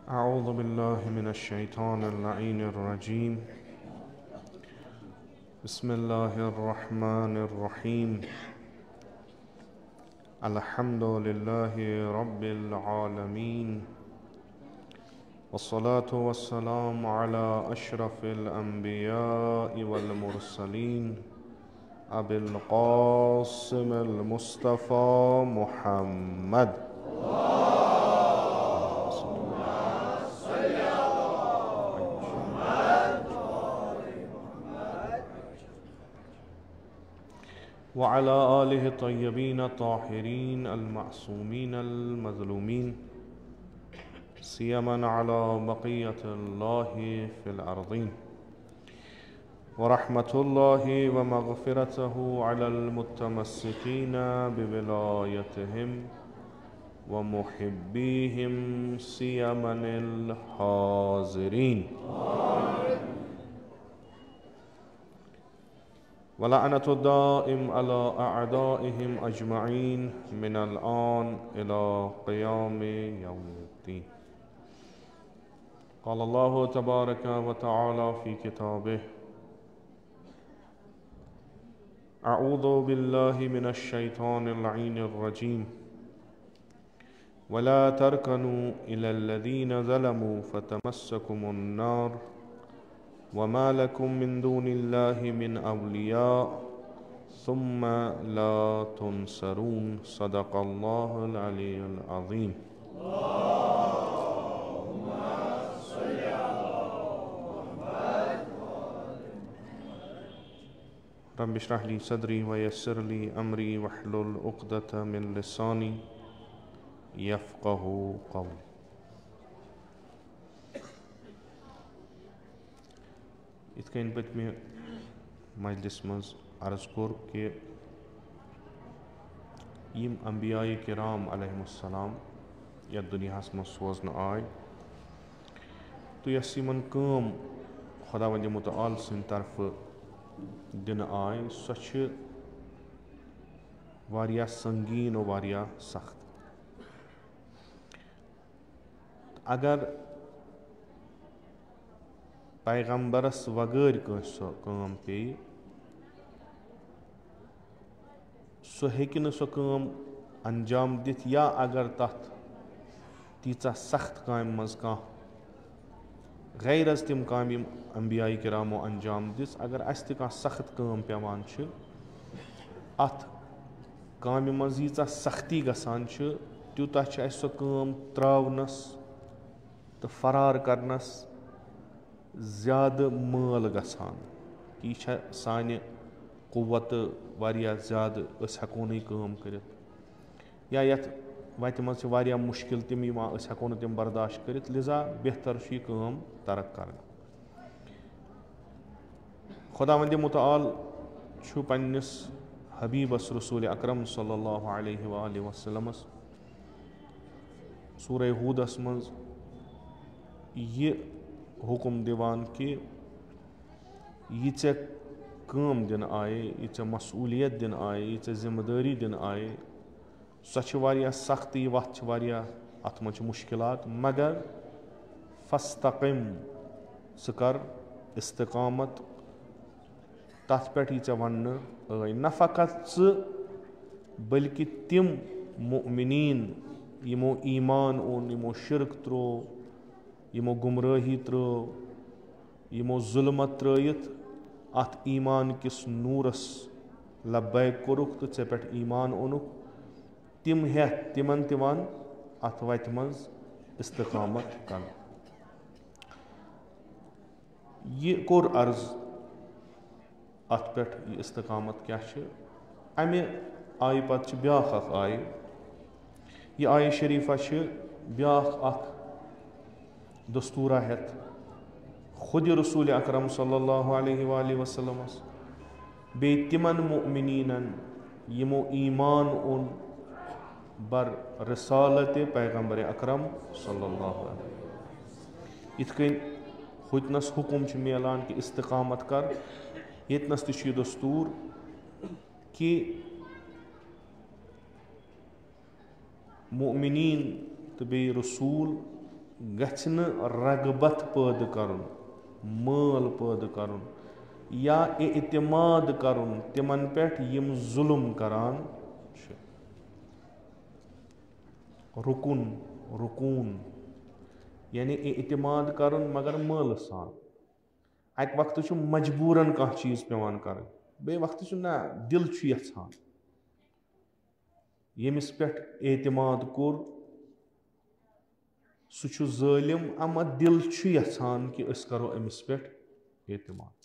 أعوذ بالله من الشيطان اللعين الرجيم. بسم الله الرحمن الرحيم. الحمد لله رب العالمين، والصلاة والسلام على أشرف الأنبياء والمرسلين أبي القاسم المصطفى محمد. وعلى آله الطيبين الطاهرين المعصومين المظلومين، سيما على بقية الله في الأرضين، ورحمة الله ومغفرته على المتمسكين بولايتهم ومحبيهم سيما الحاضرين. ولعنة الدائم على أعدائهم أجمعين من الآن إلى قيام يوم الدين. قال الله تبارك وتعالى في كتابه: أعوذ بالله من الشيطان اللعين الرجيم. ولا تركنوا إلى الذين ظلموا فتمسكم النار وما لكم من دون الله من أولياء ثم لا تنصرون. صدق الله العلي العظيم. اللهم صل على محمد. رب اشرح لي صدري ويسر لي أمري واحلل عقدة من لساني يفقه قولي. इत कन पत्मे मजलिस मज अर्ज कोर कि यम अंबियाए किराम अलैहिमुस्सलाम यथ दुनियास मज सोजन आय तो यस यमन काम खुदावंद मुतआल सिंद तरफ दिन आय सो छ वारिया संगीन और वारिया सख्त। अगर पैगम्बरस वगैर सो काम पे सो हेकि न सो काम अंजाम दित, या अगर तथ तीचा सख्त काम मज कह गैरस तिम काम अंबियाई किरामो अंजाम दिस, अगर अस त सख्त काम पेवान छ अथ काम मज यीचा सख्ती गसान छ त्यूता छ अस सो काम त्रावनस तो फरार करनस ज़्यादा माल गसान कि यह साने कुव्वत वारिया ज़्यादा अस हेको नहीं काम करित, या यथ वत मज वारिया मुश्किल तिम यिवान अस हेको न तिम बर्दाश्त करित, लिजा बेहतर छ यह काम तरक करना। खुदावंद मुतआल छु पन्निस हबीबस रसूल अकरम सल्लल्लाहु अलैहि वसल्लम सूरह हूदस मज ये हुक्म दिवान कि यह चे काम दिन आए, यह चे मसूलियत दिन आए, यह चे जिम्मेदारी दिन आए, सो वारिया सख्त, यह वत वारिया अत मज मुश्किलात, मगर फस्तकिम सह कर इस्तिकामत तथ पे यह चे वन आई, न फकत बल्कि तिम मुमिनीन यमो ईमान ओन, यमो शिरक त्रो, यमो गुमराही त्रो, यमो जुल्मत त्रयित अत ईमान किस नूरस लब्बैक कोरुख तो ऐ पे ईमान ओनुख, तिम हेथ तिमन तिवन अत वत मज इस्तिकामत कर। यह कोर अर्ज अत पे इस्तिकामत क्या अमे आय पत ब्याख आय, यह आय शरीफा ब्याख अख दस्तूरा हेत खुद रसूल अकरम सल्लल्लाहु अलैहि वसल्लम बे तिमन मुमिनीनन यमो ईमान ओन बर रिसालत पैगम्बर अकरम सल्लल्लाहु अलैहि, इत कन हुतनस हुकुम मिलान कि इस्तिकामत कर, यतनस त दस्तूर कि मुमिनीन तो बे रसूल गछ नहٕ रगबत पٲدٕ करُن, مٲل پٲدٕ کرُن یا اعتماد کرُن تِمن پٮ۪ٹھ یِم ظُلم کران چھِ. رُکُن رُکوٗن یعنی اعتماد کرُن مگر مٲلہٕ سان. اکہِ وقتہٕ چھُ مجبوٗرن کانٛہہ چیٖز پیٚوان کرٕنۍ، بیٚیہِ وقتہٕ چھُ نہ دِل چھُ یژھان. ییٚمِس پٮ۪ٹھ اعتماد کوٚر سُہ چھُ ظٲلِم، اما دِل چھُ یژھان کہِ أسۍ کرو أمِس پٮ۪ٹھ اعتماد.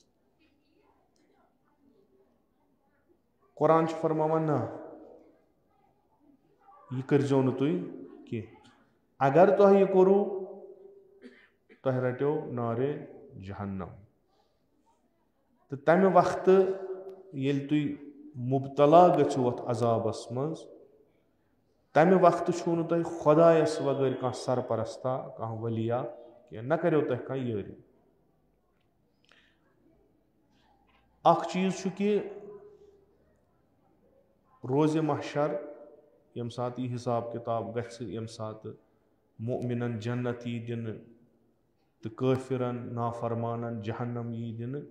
قرآن چھُ فرماوان نہ یہِ کٔرۍزیٚو نہٕ تُہۍ کینٛہہ. اگر تۄہہِ یہِ کوٚروٕ تۄہہِ رٹیو نارِ جہنم. تہٕ تمہِ وقتہٕ ییٚلہِ تُہۍ مُبتلا گٔژھِو اتھ عذابس منٛز تمہِ وقتہٕ چھُو نہٕ تۄہہِ خۄدایس وغٲر کانٛہہ سرپرستا کانٛہہ ؤلیا کینٛہہ، نہ کریو تۄہہِ کانٛہہ یٲری. اکھ چیٖز چھُ کہِ روزِ محشر ییٚمہِ ساتہٕ یہِ حساب کِتاب گژھِ، ییٚمہِ ساتہٕ مُؤمِنن جنت یی دِنہٕ تہٕ کٲفرن نافرمانن جہنم یی دِنہٕ،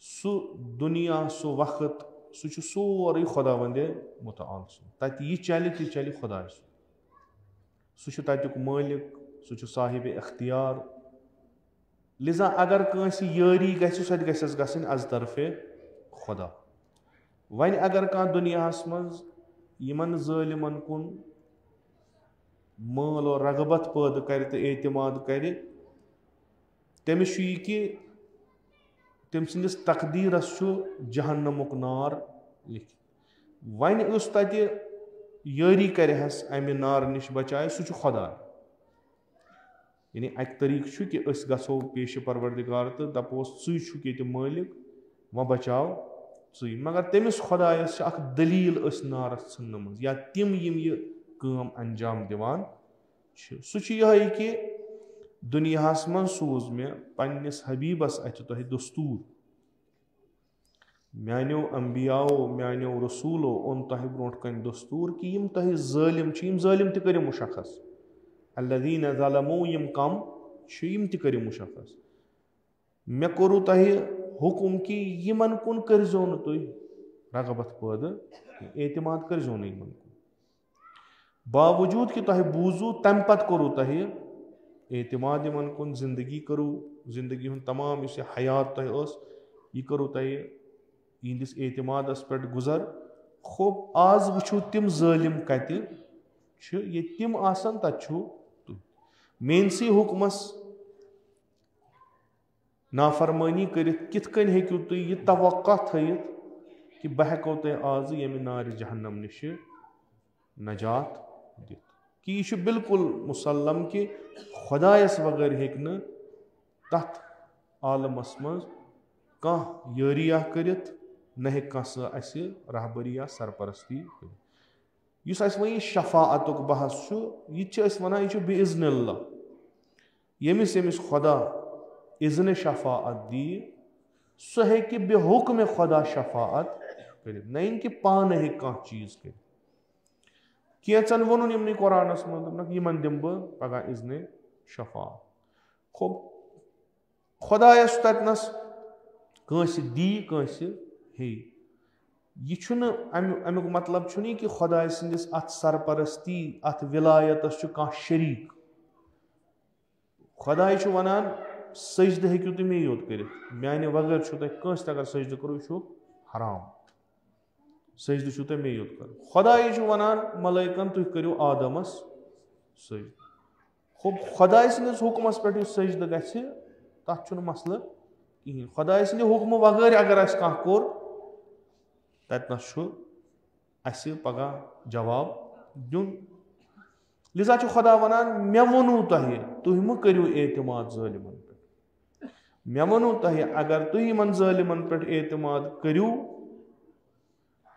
سُہ دُنیا سُہ وقت سُہ چھُ سورُے خۄدا وندِ مُتعال سُنٛد. تتہِ یہِ چلہِ تہِ چلہِ خۄداے سُنٛد. سُہ چھُ تتیُک مٲلِک، سُہ چھُ صاحبِ اختیار. لِذا اگر کٲنٛسہِ یٲری گژھِ سۄ تہِ گژھٮ۪س گژھٕنۍ از طرفے خۄدا. وۄنۍ اگر کانٛہہ دُنیاہس منٛز یِمن ظٲلِمن کُن مٲل و رغبت پٲدٕ کرِ تہٕ اعتماد کرِ، تٔمِس چھُ یہِ کہِ تٔمۍ سٕنٛدِس تقدیٖرس چھُ جہنمُک نار لیکھِتھ. وۄنۍ یُس تتہِ یٲری کرِہس امہِ نارٕ نِش بچایہِ سُہ چھُ خۄدا. یعنی اکہِ طریٖقہٕ چھُ کہِ أسۍ گژھو پیشہِ پروردگار تہٕ دپوس ژٕے چھُکھ ییٚتہِ مٲلِک وۄنۍ بچاو ژٕے. مگر تٔمِس خۄدایس چھِ اکھ دٔلیٖل أسۍ نارس ژھٕننہٕ منٛز یا تِم یِم یہِ کٲم انجام دِوان چھِ. سُہ چھُ یِہوٚے کہِ دُنیاہس منٛز سوٗز مےٚ پننِس حبیٖبس اتھِ تۄہہِ دستوٗر، میانیو انبیاو میانیو رسوٗلو اوٚن تۄہہِ برونٛٹھ کنہِ دستوٗر کہِ یِم تۄہہِ ظٲلِم چھِ یِم ظٲلِم تہِ کٔرِو مُشخص. الذیٖنَ ظَلَموٗ یِم کم چھِ یِم تہِ کٔرِو مُشخص. مےٚ کوٚروٕ تۄہہِ حُکُم کہِ یِمن کُن کٔرۍزیٚو نہٕ تُہۍ رغبت پٲدٕ، اعتماد کٔرۍزیٚو نہٕ یِمن کُن. باوجوٗد کہِ تۄہہِ بوٗزوٗ تمہِ پتہٕ کوٚروٕ تۄہہِ اعتماد یِمن کُن، زندگی کٔروٕ، زندگی ہُنٛد تمام یُس یہِ حیات تۄہہِ ٲس یہِ کٔروٕ تۄہہِ یِہنٛدِس اعتمادس پٮ۪ٹھ گُزر. خوب آز وٕچھِو تِم ظٲلِم کتہِ چھِ، ییٚتہِ تِم آسن تتہِ چھُو تُہۍ. میٲنسٕے حُکمس نافرمٲنی کٔرِتھ کِتھ کٔنۍ ہیٚکِو تُہۍ یہِ توقع تھٲیِتھ کہِ بہٕ ہٮ۪کو تۄہہِ آزٕ ییٚمہِ نارِ جہنم نِشہِ نجات دِتھ. کہِ یہِ چھُ بالکُل مُسلم کہِ خۄدایس بغٲر ہیٚکہِ نہٕ تتھ عالمس منٛز کانٛہہ یٲرِیا کٔرِتھ، نہ ہیٚکہِ کانٛہہ سۄ اسہِ رہبٔری یا سرپرستی کٔرِتھ. یُس اسہِ وۄنۍ یہِ شفاعتُک بحث چھُ یہِ تہِ چھِ أسۍ ونان یہِ چھُ بِاِذنِ اللہ. ییٚمِس ییٚمِس خۄدا اِذنِ شفاعت دِیہِ سُہ ہیٚکہِ بے حُکمہِ خۄدا شفاعت کٔرِتھ، نہ یِن کہِ پانہٕ ہیٚکہِ کانٛہہ چیٖز کٔرِتھ. کینٛژن ووٚنُن یِمنٕے قرآنس منٛز دوٚپنکھ یِمن دِمہٕ بہٕ پگاہ اِذنِ شفاعت. خوب خۄدایس تتنس کٲنٛسہِ دی کٲنٛسہِ ہیٚیہِ. یہِ چھُنہٕ امیُک مطلب چھُنہٕ یہِ کہِ خۄداے سٕنٛدِس اتھ سرپرستی اتھ ولایتس چھُ کانٛہہ شریٖک. خۄداے چھُ ونان سجدٕ ہیٚکِو تُہۍ مے یوت کٔرِتھ، میانہِ بغٲر چھُو تۄہہِ کٲنٛسہِ تہِ اگر سجدٕ کوٚرُو یہِ چھُ حرام. سجدٕ چھُو تۄہہِ مے یوت کرُن. خۄدایے چھُ ونان ملٲیکن تُہۍ کٔرِو آدمس سجدٕ. خوب خۄداے سٕنٛدِس حُکمس پٮ۪ٹھ یُس سجدٕ گژھِ تتھ چھُنہٕ مسلہٕ کِہینۍ. خۄداے سٕنٛدِ حُکمہٕ بغٲر اگر اسہِ کانٛہہ کوٚر تتنس چھُ اسہِ پگاہ جواب دیُن. لِذا چھُ خۄدا ونان مےٚ ووٚنوٕ تۄہہِ تُہۍ مہٕ کٔرِو اعتماد ظٲلِمن پٮ۪ٹھ. مےٚ ووٚنوٕ تۄہہِ اگر تُہۍ یِمن ظٲلِمن پٮ۪ٹھ اعتماد کٔرِو،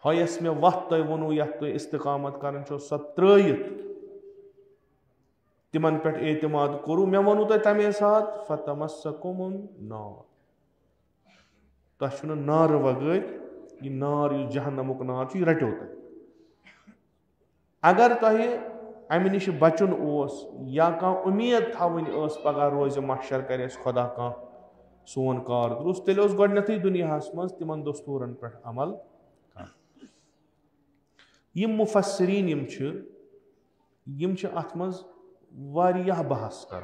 ہۄ یۄس مےٚ وتھ تۄہہِ ووٚنوٕ یتھ تُہۍ استقامت کران چھو سۄ ترٲیِتھ تِمن پٮ۪ٹھ اعتماد کوٚروٕ، مےٚ ووٚنوٕ تۄہہِ تمے ساتہٕ فتمسکُمُ النار. تۄہہِ چھُنہٕ نارٕ وغٲر یہِ نار یُس جہنمُک نار چھُ یہِ رٹیو تۄہہِ. اگر تۄہہِ अमि निश बचुन ओस या कह उम्मीद थवन ओस पगह रोज महशर करे खुदा कह सोन कार दुरुस्त तेल ओस गोडनेथै दुनियाहस मज तिमन दस्तूरन पे अमल कर। यम मुफस्सिरीन यम छ अथ मज वारियाह बहस कर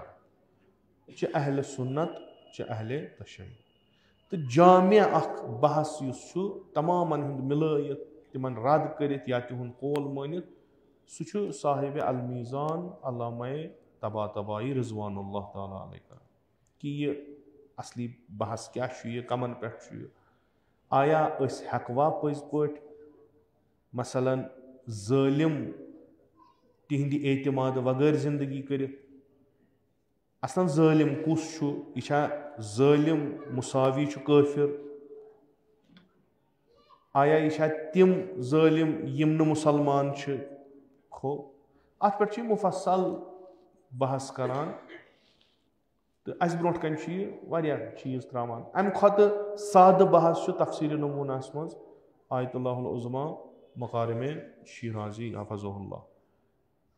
च अहले सुन्नत च अहले तशय्युअ तो जामिया अख बहस युस छु तमामन हुंद मिलयत तिमन रद करित या तिहुंद कौल मानित सु साहिब अल मीज़ान अल्लामा तबातबाई रिज़वानुल्लाह ताला अलैहि कर कि ये असली बहस क्या ये कमन पे आया हेकवा पज पट मसलन ज़ालिम तिहंद एतमाद वगैर जिंदगी कर असन ज़ालिम कुस यह ज़ालिम मुसावी काफिर आया यह तिम ज़ालिम यम न मुसलमान खो अत पे मुफसल बहस करान तो अस ब्रोट कन चीज़ त्रावान अम खुद साद बहस तफसीर नमूनास मज आयतुल्लाहुल उज़्मा मकारिम शिराजी हफ़ज़हुल्लाह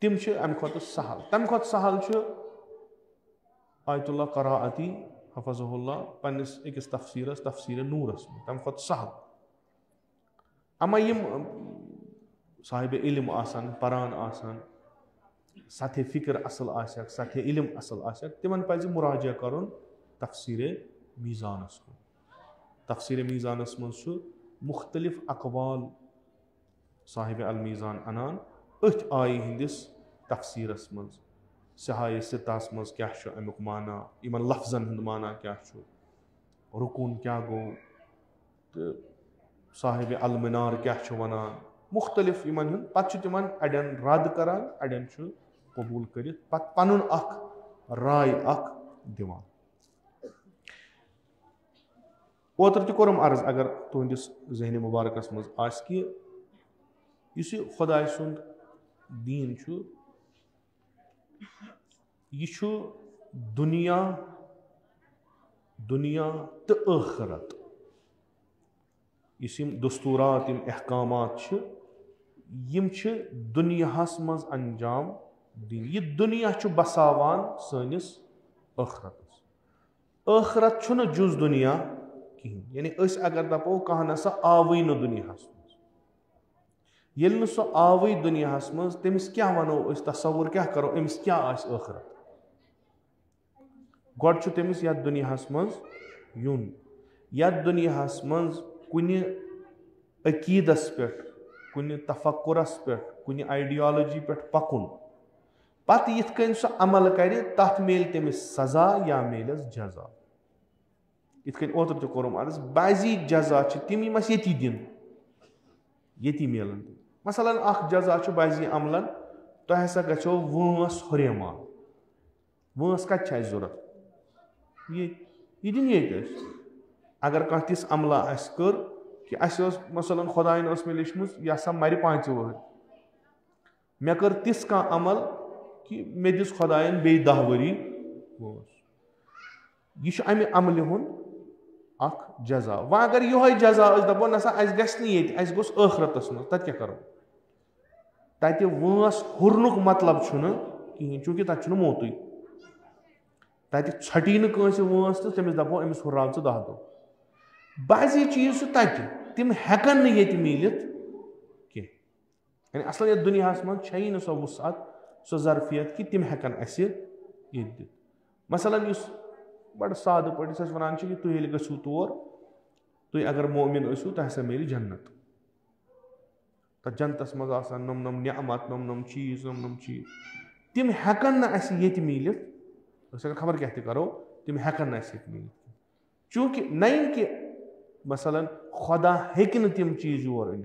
तिम अम खुद सहल तम खुद सहल आयतुल्लाह क़राअती हफ़ज़हुल्लाह पन्निस अकिस तफसीरस तफसीर नूरस तम खुद सहल अमा यम साहिब इल्म आसान परान आसान सथे फिक्र असल आसक सथे इल्म असल आसक तिमन पज मुराजा करुन तफसीर मीज़ानस कुन तफसीर मीज़ानस मज मुख्तलिफ अक़वाल साहिब अल मीज़ान अनान अथ आय हिंदिस तफसीरस मज सहाय सितास मज क्या अमुक माना इमन लफ्ज़न हुंद माना क्या रुकून क्या गो तो साहिब अल मिनार क्या वनान मुख्तलिफ इमन हुंद पत तिमन अड़न रद करान अड़न कबूल करित पत पनुन अख राय अख दिवान। ओतर कोरम अर्ज अगर तुहंदिस ज़हन मुबारकस मज आस कि युस खुदाय सुंद दीन यह दुनिया दुनिया तो आखिरत यम दस्तूरात यम अहकामात यम दुनियाहस मज अंजाम दिन यह दुनिया बसावान सनिस आखिरतस आखिरत छुन जुज दुनिया कहीं यानी अगर दपो कह नसा आवई न दुनियाहस मज येल न सो आवई दुनियाहस मज तमिस क्या वनो तसव्वुर क्या करो अमिस क्या आस आखिरत गोड छु तमिस यथ दुनियाहस मज युन यथ दुनियाहस मज कुनि अकीदस पे कुनि तफक्कुरस पे कुनि आइडियोलॉजी पे पकुन पत यिथ कन सो अमल कर तथ मेल तमिस सजा या मेलस जजा यिथ कन ओतर तो कोरम अर्ज बाजी जजा तिम यमस यति दिन यति मेलन मसलन अख जजा बाजी अमलन तो हसा गो वंस हुरेमान वंस कत जरूरत ये दिन ये अगर कह तिस अमला अस कर कि मसलन खुदायन मे लिखम यह सा मर 5 वहर मे कर तिस कह अमल कि मे दिस खुदायन बे 10 वरी यह अमि अमल हुन अख जजा वह अगर यह जजा दपो नसा अस गोस आखिरतस मज तत क्या करो तत वंस हुरनुक मतलब कहीं चूंकि तत मोतुई तत छटी नस वंस तो तमिस दपो अमिस हुर्राव 10 दो बाजी चीज तत तिम हेकन ये मिलित कह यानी असल ये दुनिया मज न सो वुसअत सो ज़रफियत कि तिम हेकन अस ये दित मसलन बड़ साद पे वन कि तुम ये गो तौर तुम अगर मोमिन तो हसा मिल जन्नत तो जन्नतस मज नम नम नियामत नम चीज तिम हेकन अस ये मिलित अगर खबर क्या करो तिम हेकन अस मिलित चूंकि नई कि मसलन खुदा हेकि तिम चीज योर अन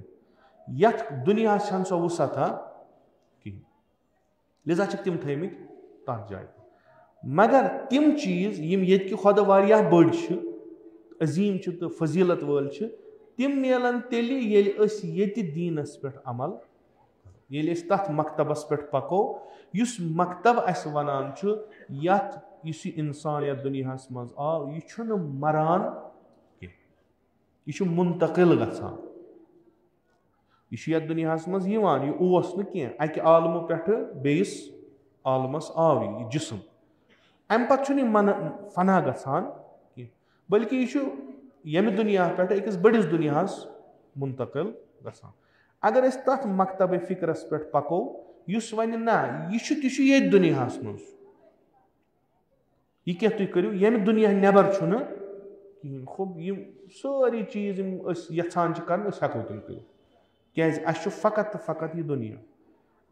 यथ दुनिया सो वुसअत कहीं लिजा तिम थमित तथ जाय मगर तिम चीज यम ये खुदा वारियाह बड़ अजीम तो फजीलत वल तिम मिलन तेल ये दीनस पे अमल ये तथ मकतबस पे पको युस मकतब अस वनान यथ इस इंसान या दुनिया मज आव यह मरान यह मुंतकिल गसान यह दुनियास मज यह ओस न कह अकि आलमो पे बेस आलमस आव यह जिस्म अम पे मन फना गसान कह बल्कि यह यम दुनिया पे अकिस बड़िस दुनियास मुंतकिल गसान अगर अस तथ मकतब फिक्रस पे पको युस वन ना यह ये दुनियास मज यह क्या तुम करो यम दुनिया नबर कहें खूब यम सारी चीज यहान कर हेको तुम कर क्या फकत तो फकत यह दुनिया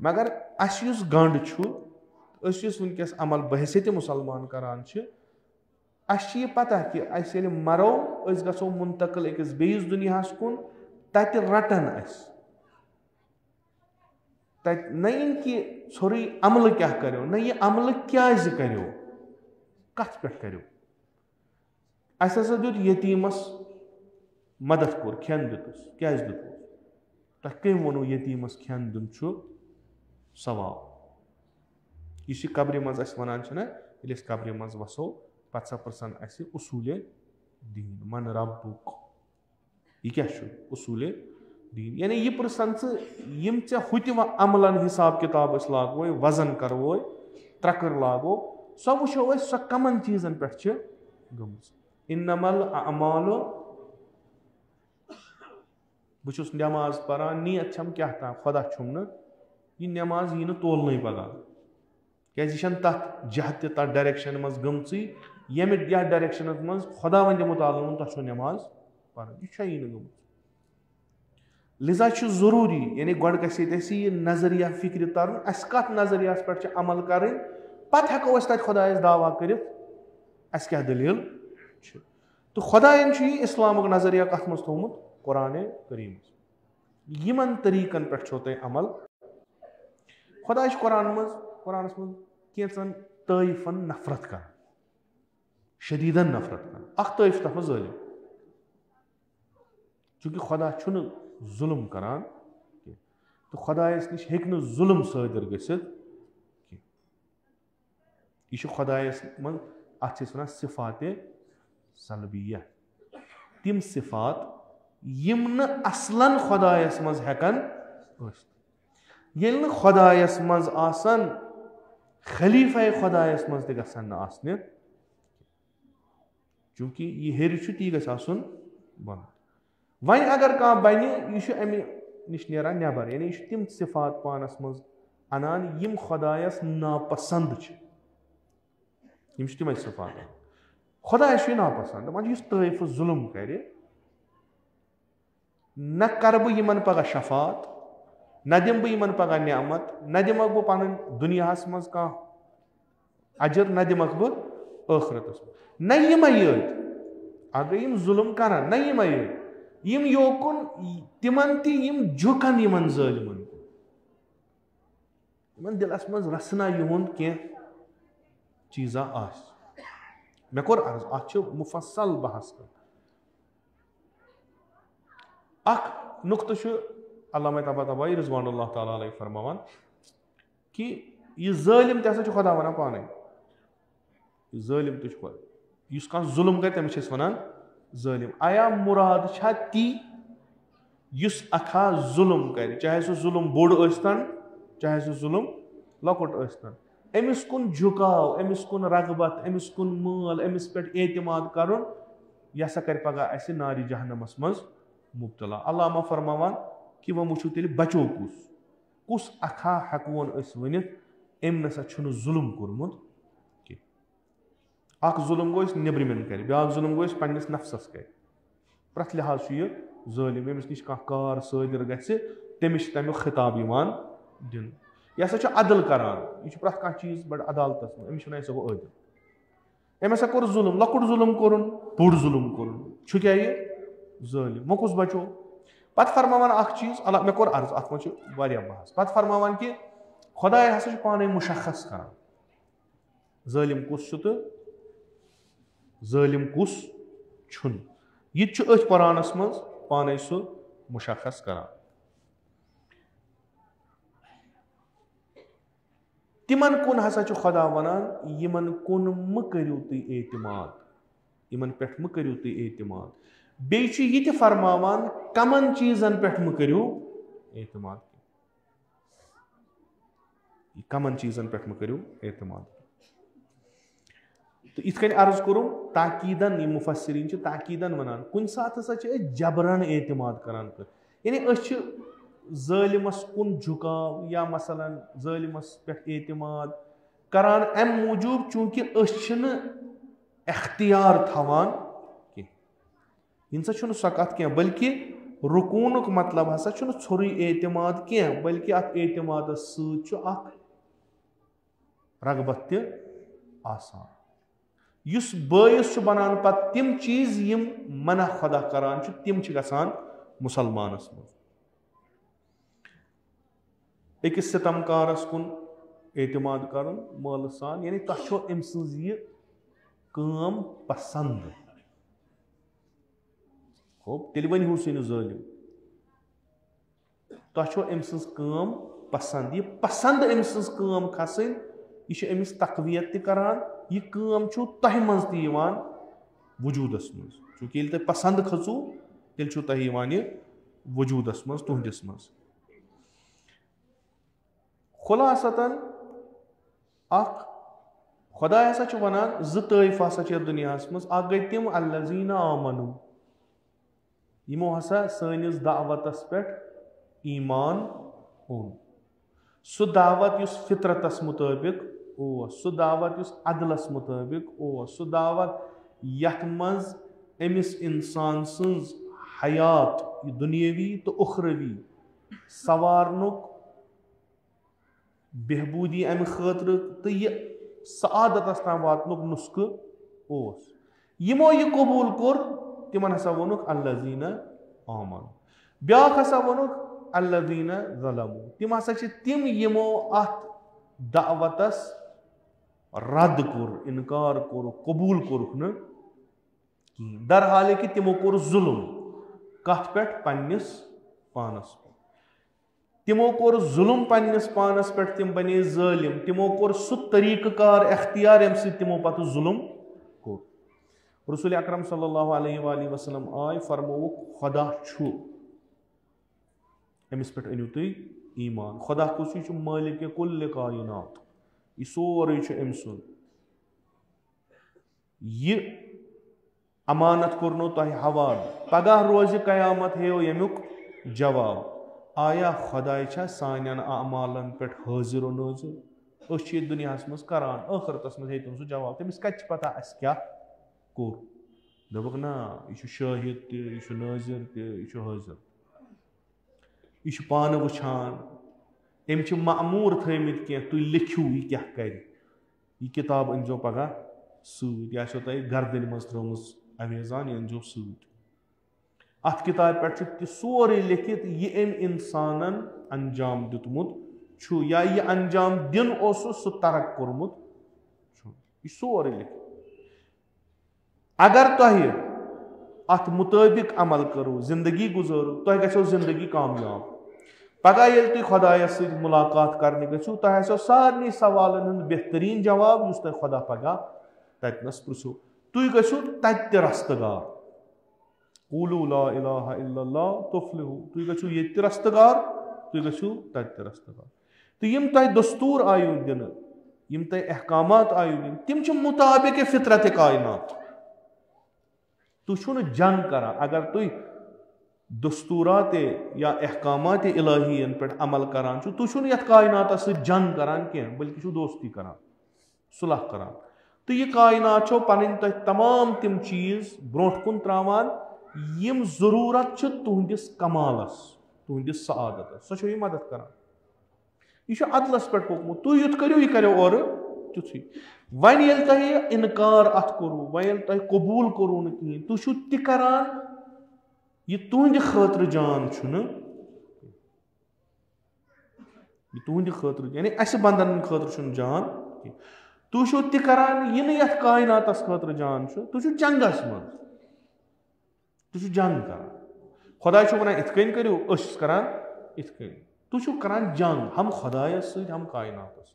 मगर अस गंड वनकस अमल बहसीत मुसलमान करान अस पता कि अस मरो गो मुंतकिल अकिस बेस दुनियास कुन तत रटन तत न कि ोरी अमल क्या करो न यह अमल क्या करो कत पे करो अस दुत यतीमस मदद कोर खेन दुतस क्या दुत तह कम वो यतीमस खेन दिन सवाब इस कब्र मज वन ये कब्र मज वसो पे पर्सन अस उसूल दीन मन रब्बुक यह क्या उसूल दीन यानी यह पर्सन यम हुत अमलन हिसाब किताब लागो वजन करो त्रकर लागो सो वो सो कमन चीजन पे गम इन्नमल अमालु बहुत नमाज परान नीयत छम क्या था खुदा छुम न यह नमाज यी तोलन पगह क्या तथ जहत तथ डायरेक्शन मज गम ये डायरेक्शन मज खुदा वन दिमुत आलम तह नमाज पढ़ यह गम लिजा जरूरी यानी गोड गह नजरिया फिक्र तर अस कत नजरिया पे अमल कर पत हेको तथ खुदायस दावा कर क्या दलील तो खुदायन इस्लामुक नजरिया कत मज थोमुत कुरान करीम यमन तरीकन पे तुम अमल खुदा कुरानस मज कैचन ताइफन नफरत कर शदीदन नफरत कर अख ताइफ तथ जालिम चूंकि खुदा जुल्म करान तो खुदायस निश हेक जुल्म सादिर गसित यह खुदायस मज अत वन सिफात सलबिया तिम सिफात यम न असलन खुदायस मज हेकन येल खुदायस मज आसन खलीफा खुदायस मज ते गसन आसने चूंकि यह हेर ती गसन बन वन अगर कह बन यह अमि निश नेरान नबर यानी यह तिम सिफात पानस मज अनान यम खुदायस नापसंद यम तिम सिफात खुदायस नापसंद वन ताइफ जुल्म कर न कर बह यमन पगह शफात न दिम बह यमन पगह नियामत न दिमक बह पन दुनियास मज कह अजर न दिमक बह आखरतस न यम यत अगर यम जुल्म कर न यम यम योकुन तिमन तम झुकन यमन जालिमन यमन दिलस मज रसना युहुंद कह चीजा आस मे कोर अर्ज अत मुफसल बहस कर अख नुक्त अल्लामा तबातबाई रिजवानुल्लाह ताला अलैहि फरमावान कि यह जालिम तह खुदा वन पाने जालिम तुस कह जुल्म कर तमिस वन जालिम आया मुराद छा ती युस अखा जुल्म कर चाहे सह जुल्म बोड़ स्तन चाहे सह जुल्म लकुट स्तन अमिस कुन झुकाव अमिस कुन रगबत अमिस कुन माल अमिस पे एतमाद कर यह सा कर पगह अस नारी जहन्नमस मज मुब्तला अल्लामा फरमावान कि वह वो तेल बचो कुस अखा हेकोन वन अम नसा जुल्म कोर्मुत अख जुल्म गो नबरमन कर ब्याक जुल्म गो पन्निस नफ्सस कर प्रथ लिहाज यह जालिम यमिस निश कह कार सादिर गि तमिस तमिक खिताब दिन यह हसा अदल करान यह प्रथ कह चीज बड़ अदालतस में अमिस वन गो अदल अम हसा कोर जुल्म लकुट जुल्म कोरुन बोड़ जुल्म कोरुन क्या यह जालिम वो कुस बचो पत फरमावान अख चीज अल्लाह मे कोर अर्ज अत मज बहस पत फरमावान कि खुदा हसा पाने मुशखस करान जालिम कुस तो जालिम कुस छुन यह कुरानस मज पाने सह मुशखस करान तिमन कुन हसा खुदा वनान यमन कुन म करियो तुम एतमाद यमन पे म करियो तुम एतमाद बे फरमावान कमन चीजन पे म करियो एतमाद कमन चीजन पे करो एतमाद। तो इत अर्ज कोर ताकीदन मुफसरीन ताकीदन वनान कुन सात हसा जबरन एतमाद करान कर, यानी ज़ालिमस कुन झुकाव या मसलन ज़ालिमस पे एतमाद करान अम मूजूब चूंकि अख्तियार थवान कह सो कत क्या, बल्कि रुकूनुक मतलब हसा छोरी एतमाद क्या, बल्कि अत एतमाद सत रगबत त आसान युस बायस बनान पत तिम चीज यम मना खुदा करान तिम गसान मुसलमानस मज। अकिस सितमकारस कुन एतमाद कर माल सान, यानी तह अम सज यह काम पसंद हो तेल वन सी ज़ालिम तह अम सज काम पसंद, यह पसंद अम सज काम खसन यह अमिस तकवियत करान, यह काम तह मज वजूदस मज, चूँकि ये तुम पसंद खचू तेल तह वजूदस मज तुहदिस मज। खुलासतन खुदा हसा वनान ज ताइफ हसा दुनिया मज, गई तिम अल्लज़ीना आमनु यमो हसा सनिस दावतस पे ईमान ओन, सु दावत युस फितरतस मुताबिक सु दावत युस अदलस मुताबिक सु दावत यथ मज अमिस इंसान सज हयात दुनियावी तो उखरवी सवारनुक बेहबूदी अमि खतर तो यह सआदतस ताम वातनुक नुस्ख यमो यह कबूल कोर तिमन हसा वोनुक अल्लज़ीना आमनु, ब्याख हसा वोनुक अल्लज़ीना ज़लमू, तिम हसा तिम यमो अत दावतस रद्द कोर इनकार कोर कबूल कोरुक न दर हाल कि तिमो कोर जुल्म कथ पे पन्निस पानस पे, तिमो कोर जुल्म पन्निस पानस पे, तिम बने ज़ालिम, तिमो कोर सु तरीक़ाकार अख्तियार यम सि तिमो पत जुल्म कोर। रसूल अकरम सल्लल्लाहु अलैहि वसल्लम आय फरमोवुक खुदा छु अमिस पे अनिउ तुई ईमान, खुदा कुछ मालिक कुल्ल कायनात यह सोरे अम सुन, यह अमानत कोरनो तह हवाल पगह रोज कयामत हेयो यमुक जवाब, आया खुदाय सान अमालन पे हाजिर नाजिर दुनिया मज करान आखरतस मज हे सह जवाब, तमिस कत पता अस क्या कोर, दोपक ना यह शाहिद तह नाजिर तह हाजिर यह पान वुछान अम मामूर थमित कह तुम लिखियो यह क्या कर, यह किताब अनजो पगह सत यह तुम गर्दन मज त्रोमज अवेजान यह अनजो सत, अत किताब पे सोरे लिखित यह अम इंसानन अंजाम दितमुत छु या यह अंजाम दिन सह तरक कोरमुत यह सोरे लिखित। अगर तुह अत मुताबिक अमल करो जिंदगी गुजारो तुह गो जिंदगी कामयाब, पगह ये तुम खुदायस सत मुलाकात करने गो तुह आसो सारे सवालन हंद बेहतरीन जवाब उस तुम खुदा पगह ततनस पृछो, तुम गो तत रस्तगार कूलू ला इलाहा इल्लल्लाह तुफ्लिहू, तुम गो ये रस्तगार तुम गो तत रस्तगार। तो यम तुह दस्तूर आयु दिन यम तुह अहकामात आयु दिन तिम मुताबिक फितरत कायनात, तुम जंग करा, अगर तुम दस्तूरात या अहकामात इलाहियन पे अमल करान तुम ये कायनात जंग करान कह बल्कि दोस्ती करान सुलह करान, तो यह कायनात पन तमाम तिम चीज ब्रोट कुन त्रावान यम जरूरत तुहदिस कमालस तुहदिस सआदतस सो यह मदद करान, यह अदलस पे पोकमुत तुम युत करो यह करो और तुथी वन ये तुह इनकार अत करू वन ये तुह कबूल करू न कहें तुम तह करान यह तुहद खतर जान तुहद खतर यानी अस बंदन खतर जान तुम तह करान यह यथ कायनातस खतर जान तुम जंगस मज तुम जंग करान, खुदा वन इत करो करान इत तुम करान जंग हम खुदायस सत हम कायनातस,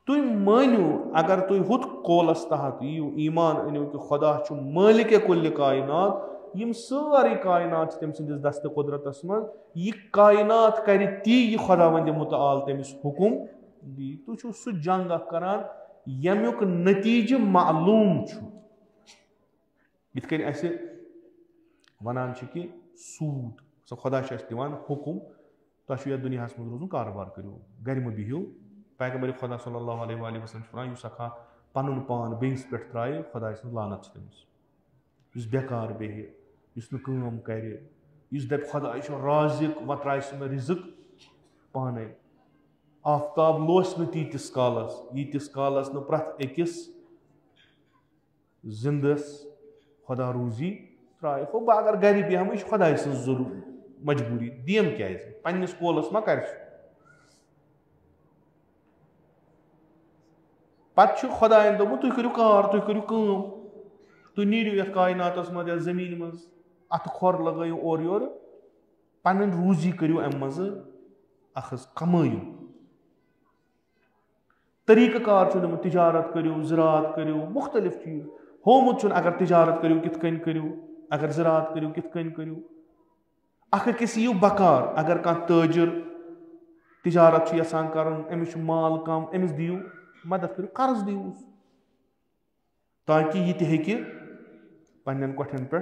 तुम मानियो अगर तुम हुत कौलस तहत यू ईमान अनियो कि खुदा मालिक कुल्ल कायनात यम सारी कायनात तम सिंदिस दस्त कुदरतस मज यह कायनात कर ती यह खुदावंद मुतआल तमिस हुकुम दी तुम सह जंग करान यमुक नतीज मालूम यिथ वनान कि सूद सो खुदा दिवान हुकुम तुम यथ दुनिया मज रोजन कारोबार करो गर मे बिहियो पैगंबर खुदा सल्लल्लाहु अलैहि वसल्लम वनान अखा पनुन पान बेस पे त्राय खुदा सज लानत तमिस बेकार बेह कम कर दप खुदा राजिक व त्राय सह मे रिजक पाने आफ्ताब लोस न तीतिस कालस न प्रथ अकिस जिंदस खुदा रूजी त्राय हो बह अगर गर बेहम यह खुदा सज मजबूरी दियम क्या पन्निस कोलस मा कर पत् खुदायन दोमुत तुम करो कार तुम करो कम तुम नीरियो यथ कायनातस मज या जमीन मज अत खोर लगो और योर पन रूजी करो अम मज अखज कमायो तरीक़ कार दोमुत तिजारत करो ज़राअत करो मुख्तलिफ चीज होमुत अगर तिजारत करो कित कन करो अगर ज़राअत करो कित कन करो अखिस यू बकार अगर कह ताजिर तिजारत यसान कर अमिस माल कम अमिस दियो मदद करो कर्ज दिवस ताकि यह तक पन्न कठन पे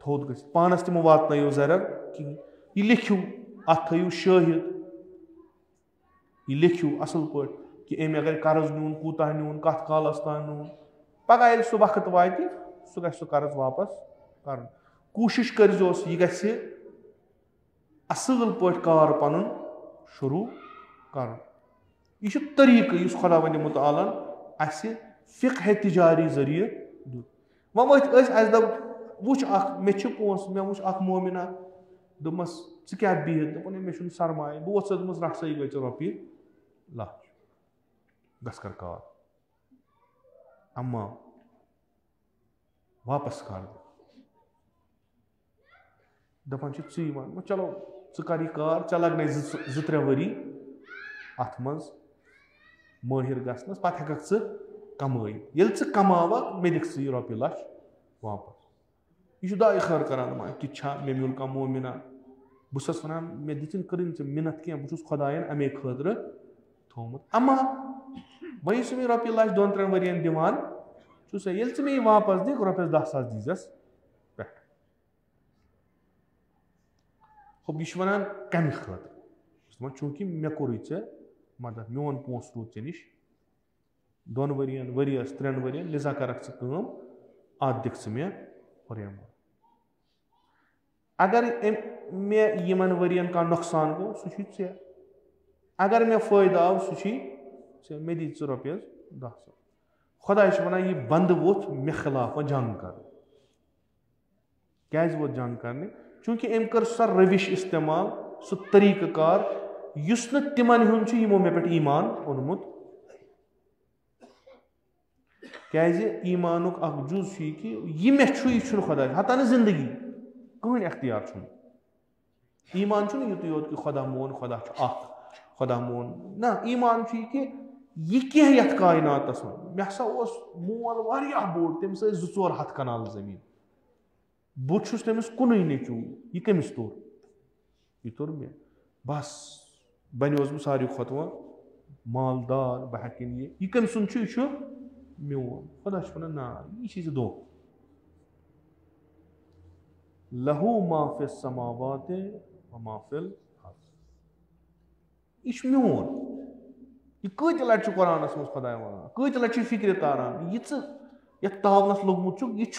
थोद ग पानस तमो वातनो जरर कहें यह लिखियो अत थो शाहिद यह लिखियो असल पे कि अम अगर कर्ज नुन कूता नुन कत कालस तान नुन पगह ये सह वक्त वात सह गो कर्ज वापस कर कोशिश कर यह ग असल पे कार पन शुरू कर यह तरीक़ इस खुदावंद मुतआलन अस फ़िक़्ह तिजारी ज़रिए दुत वो वह वुच मे पोस मे वुच मोमिना दोपस क्या बिहत दोपन मे सरमाय बह वोत्स दोपस रट सा यह गई रोपये लच गस कर कार अम्मा वापस कर दपान वन चलो कर कार चे लगन 2-3 वरी अत मज माहिर गसनस पे हेक कमाई ये कमावक मे दिख यह रोपये लच वापस यह दाय खर करान मा मे मिल कह मोमिना बस वन मे दिन कर मिन्नत कह बहुत खुदायन अमे खतर थोमुत अम्मा वही मे रोपये लच 2-3 वरियन दिवान ये मे वापस दिख रोपये 10,000 दीजस पे अब यह वन कम खतर चूंकि मे कोर मदद मोन पोस रूद ऐ नश 2 वरियन वरियस 3 वरियन लिजा करक अत दिख मे हुरैम अगर मे यमन वरियन का नुकसान गो सह अगर मे फायदा आव सह मे दी रोपये 10 खुदा वन यह बंद वोथ मे खिलाफ जंग कर क्या वोत जंग करने चूंकि अम कर सह रविश इस्तेमाल सह तरीक़ कार युस न तिमन हुंद यमो मे पे ईमान ओनमुत क्या ईमानुक अख जुज कि यह मे यह खुदा हता न जिंदगी कहन अख्तियार ईमान युत योत कि खुदा मोन खुदा मोन ना ईमान कि यह क्या यथ कायनातस मे हसा मोल वारिया बोड़ तम 2-4 हथ कनाल जमीन बहुत तमिस कुन नेचू यह कमिस तोर यह तोर मे बस बनियोस बह सारी खुद मालदार बह हेकन यह कम सुन यह मोन खुदा वन ना यह दो लहू मा फिस समावात व मा फिल अर्ज़ यह मोन यह कत लट कुरानस मज खुदा वन कत लट फिक्र तारान यह तावनस लोगमुत यह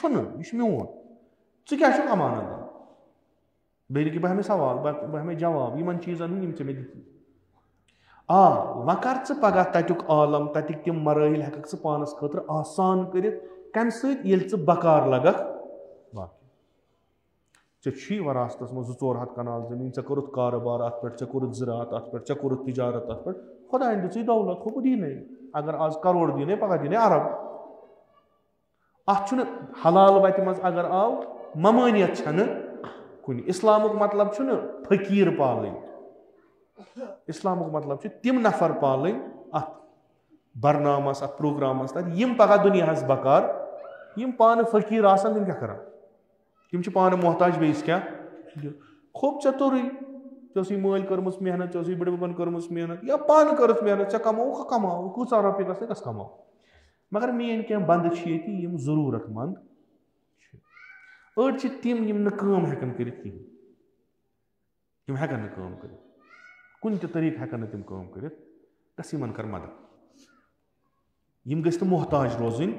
मोन क्या अमानत बे बह मे सवाल बह मे जवाब इन चीजन मे दित व कर पगह तत्युक आलम ततिक तम मराहिल हेक पानस खतर आसान कर कम सत बकार लगक बाकी वरासतस मज 2-4 हथ कनाल जमीन ऐ कोरुत कारोबार अत पे कोरुत ज़राअत अत पे कोरुत तिजारत अत पे खुदा दित दौलत हो दीन अगर आज करोड़ दीन पगह दीन अरब अत हलाल वत मज अगर आव ममानियत कुन इस्लामुक मतलब फकीर पाल इस्लामुक मतलब तिम नफर पाल अत बरनामस अत प्रोग्रामस तक यम पगह दुनिया बकार यम पान फकीर आसन तम क्या कर तिम पान मोहताज बेस क्या खोप चे तोर चे मल कर्म मेहनत चे बड़बन कर्म मेहनत या पान कर मेहनत चे कमो कमाओ कूचा रोपये गस कमाओ मगर मेन क्या बंद ये जरूरतमंद अड़ तिम हेकन कर हेकन कर कुन तरीक हेकन तिम कर दस यमन कर मदद यम गस मोहताज रोजन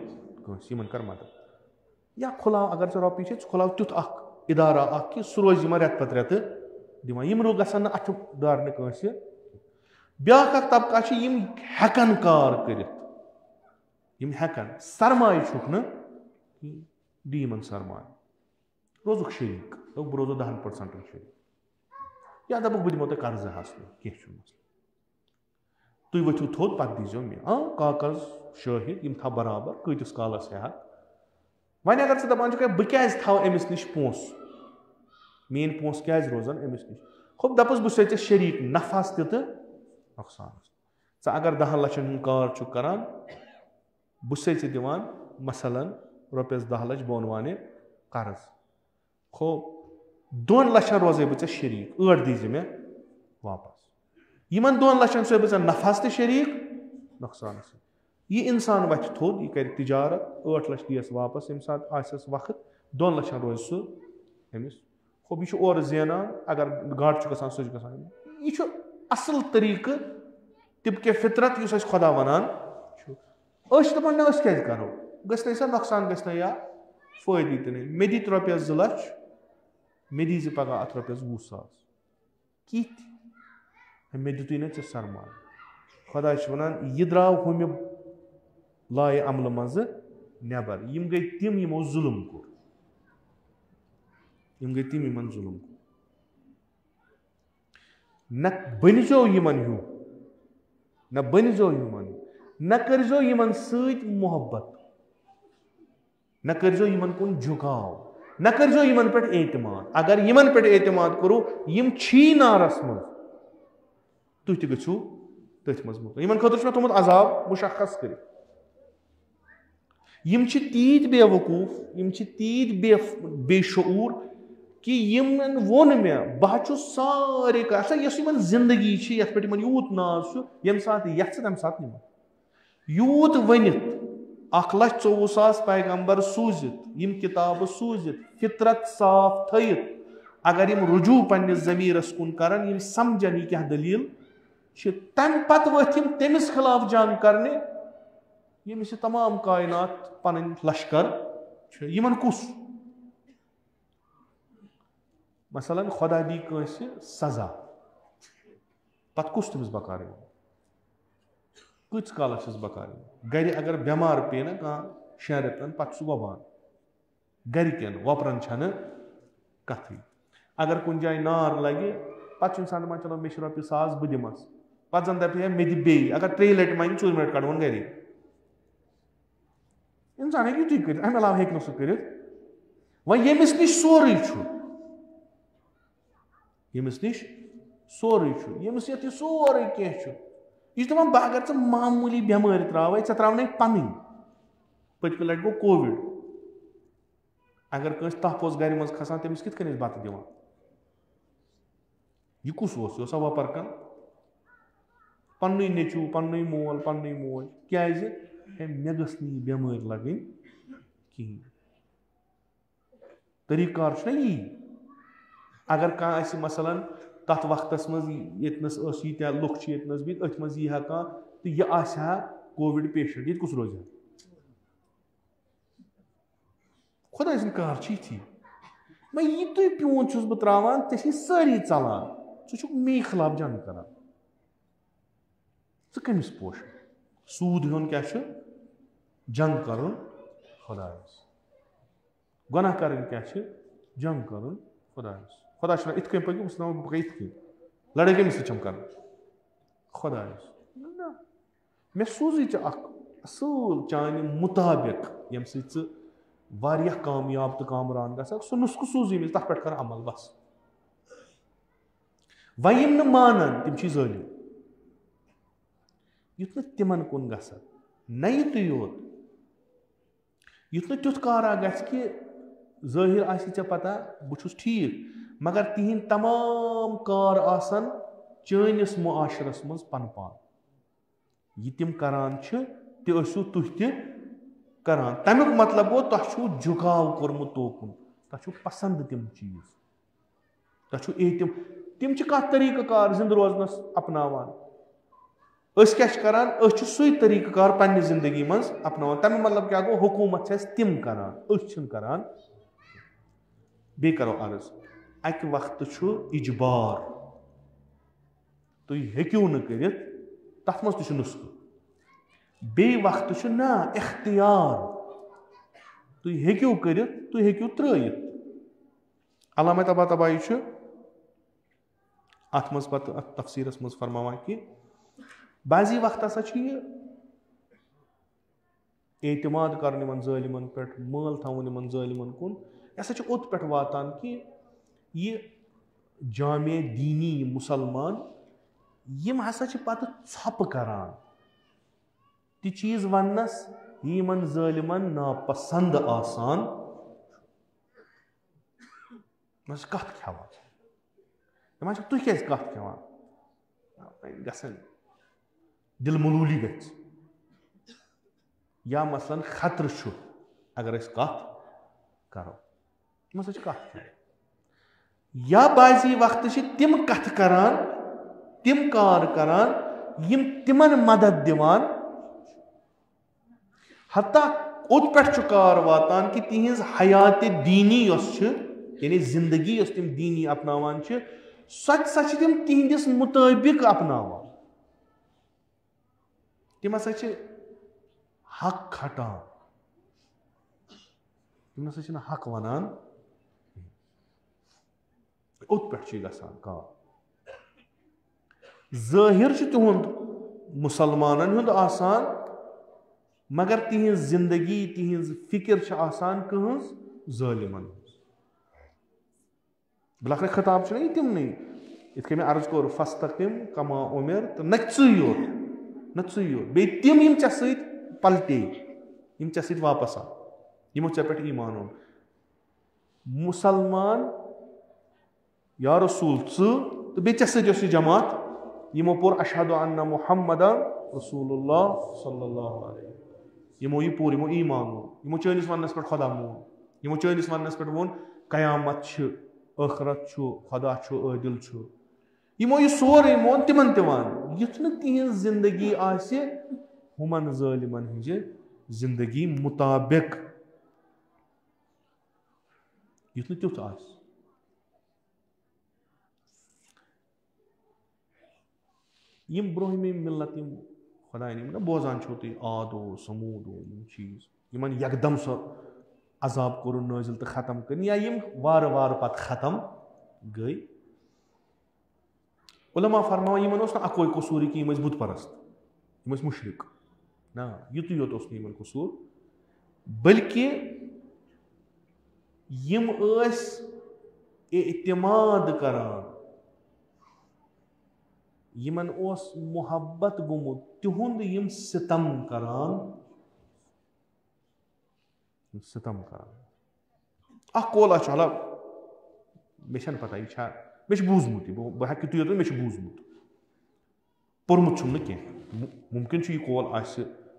यमन कर मदद या खुलाव अगर चे रोपये खुलाव तुथ इदारा कि सह रोज रेत पत रेत दिवान यम गसन अथ दारने कंस ब्या तबका हेकन कार कर हेकन सरमाय छुक न दी यमन सरमाय रोजुक शरीक बह रोजो 10% शरीक या दबुक बह दिमो तुम कर्ज हासिल कह तुम वथु थोद पत दीजो मे कागज शाहिद यम था बराबर कतिस कालस हेत वन अगर दपान बह क्या थव अमिस नश पोस मेन पोस क्या रोजान अमिस नश खुब दपस बह शरीक नफास तो नुकसान अगर 10 लक्षन हूं कार करान बह दिवान मसलन रुपयस 10 लक्ष बोन वाने कर्ज खो 2 लक्षन रोजे बह शरीक 8 दीज मे वापस यमन 2 लक्षन सो बह नफास तो शरीक नुकसान यह इंसान वथ थोद यह कर तिजारत 8 लक्ष दियस वापस यम सात आसस वक्त 2 लक्षन रोज सह अमिस खुब यह और जेनान अगर गाट गसान सह यह असल तरीक तिब के फितरत इस खुदा वनान दपान क्या करो गस नुकसान गस या फायदे तो नहीं मे दित रुपयस 2 लक्ष मे दी पगह अत रुपयस 20,000 कित मे दितु ना ऐ सरमाय खुदा वनान यह द्राव हम लाए अमल मज नबर यम गई तिम यमो जुल्म कोर यम गई तिम यमन जुल्म कोर न बनजो यमन हूँ न बनजो यमन न करजो यमन सत मोहब्बत न करजो यमन कुन झुकाव न करजो यमन पे एतमाद अगर यमन पे एतमाद करो यम छी नारस मज तुह त गो तथ मज यमन खतर मे थोमुत अजाब मुशख्खस कर यम तीत बेवकूफ यम तीत बेशऊर कि यमन वोन मे बह सारे यमन जिंदगी ये पे यूत नाज यम सात तम सात यूत वनित 1,24,000 पैगंबर सूजित यम किताब सूजित फितरत साफ थयित अगर यम रुजू पन्निस ज़मीरस कुन करन यम समझन यह क्या दलील तम पत वथ यम तमिस खिलाफ जंग करने यमिस तमाम कायनात पन लश्कर यमन कुस मसलन खुदा दी कंस सजा पत कुस तमिस बकार कच काल बकार गर अगर बेमार पे ना कह 6 रेतन पत वबान गरिकन वपरन छन कथी अगर कुन जाय नार लगे पत इंसान मान चलो मे रुपये 1,000 बह दिमस पत जन दप मे दि बे अगर 3 लट मन 4 मिनट कड़वन गर इंसान हे युत कर अमे अलाव हे सह कर वन यमिस नश सोरे यमिस नश सोरे यमिस ये सोरे कह यह दपान बह अगर मामूली बेमारी त्रावे त्रावन पन पतम लट गो कोविड अगर कंस तप गर मज खसान तमिस कित कन बत दिवान यह कुस यह वपर पन्न नेचू पन्न मोल पन्न मोज क्या मे गस बेमारी लगन कहें तरीकार यी अगर कह मसलन तथ वक्तस मज यतनस यीत्या लुख यतनस बित अथ मज यह कह तो यह आसा कोविड पेशेंट ये कुस रोज खुदा सद कार थी मैं यह तुम प्यून छुस बह त्रावान ते सारी चलान षुक मे खिलाफ जंग कर कमिस पोश सूद हेन क्या जंग कर खुदायस गुनाह कर क्या जंग कर खुदायस खुदा इत कन पकि बह इत कन लड़ाई कमिस सम कर खुदायस मे सूजी असल चान मुताबिक यम सह कामयाब तो कामरान ग सह नुस्ख सूजी मे तथ पे कर अमल बस वन यम मानन तम ज़ालिम युत न तिमन कुन ग न युत योत युत न तुथ कारा ग ज़ाहिर आसि चे पता बह छुस ठीक मगर तिहिंद तमाम कार आसन चैनिस मुआशरस मज पन पान यह तिम करान छ ते ٲسِو तुह ते करान तमिक मतलब गो तुह छु झुकाव कोरमुत तोकुन तुह छु पसंद तिम चीज तुह छु तिम छ कत तरीक़ा कार जिंद रोजनस अपनावान अस क्या करान अस सुई तरीक़ा कार पन्ने जिंदगी मज अपनावान तमिक मतलब क्या गो हुकूमत छ तिम करान अस छन करान बे करो अर्ज अक वक्त छु इजबार तुम हेक्यू न करित तथ मज तुम नुस्ख बे वक्त छु ना इख्तियार तुम हेक्यू करित तुम हेक्यू त्रयित अल्लामा तबातबाई छु अत मज पत तफसीरस मज फरमावान कि बाजी वक्त हसा छु यह एतमाद करने मन जालिमन पे माल थवन इन जालिमन कुन यह छु ओत पे वातान कि यह जामे दीनी मुसलमान यम हसा छु पत छप करान ती चीज वनस यमन जालिमन नापसंद आसान कत खेवान तुह क्या कत खेवान गसन दिल मलूली ग या मसलन खतर छु अगर अस कत करो कत या बाजी वक्त तिम कत करान तिम कार करान यम तिमन मदद दिवान हत्ता ओत पे कार वातान कि तिहिंज हयात दीनी यानी जिंदगी तिम दीनी अपनावान सच तिम तिहिंदिस मुताबिक अपनावान तिम हसा हक खटान तिम हसा हक वनान ओत पे गसान कार ज़ाहिर तिहुंद मुसलमानन हुंद आसान मगर तिहिंज जिंदगी तिहिंज फिक्र आसान कहज जालिमन बिलाखिर खिताब तिम नहीं इत मे अर्ज कोर फस्तकिम कमा उमिर तो नच बे तिम यम चे सत पलटे यम चे सत वापस आ यमो चे पे ईमान ओन मुसलमान या रसूल तो बे चे सत जमात यमो पोर अशहदु अन्ना मुहम्मदन रसूलुल्लाह सल्लल्लाहु अलैहि यमो यह पूर यमो ईमान ओन यमो चैनिस वनस पे खुदा मोन यमो चैनिस वनस पे वोन कयामत आखरत खुदा आदिल यमो यह सोरे मोन तिमन तिवान युथ न तिहिंज जिंदगी आसे हुमन जालिमन हिंजे जिंदगी मुताबिक युथ न तुथ आस यम ब्रोहमे मिलत यम खुदा ना बोजान छो तुम आदो समूदो यम चीज यमन यकदम सो अजाब कोर नाजिल तो खत्म कर या यम वार वार पत खत्म गई उलमा फरमा यमन अकोई कसूर कि यम बुत परस्त यम मुशरिक ना युत योत यमन कसूर बल्कि यम एतमाद करान यमन मोहब्बत गुमुत तिहुंद यम सितम करान कौल चला मे पता यह मे बूजमुत बह हे तुत मे बूजमुत पोर्मुत कह मुमकिन यह कौल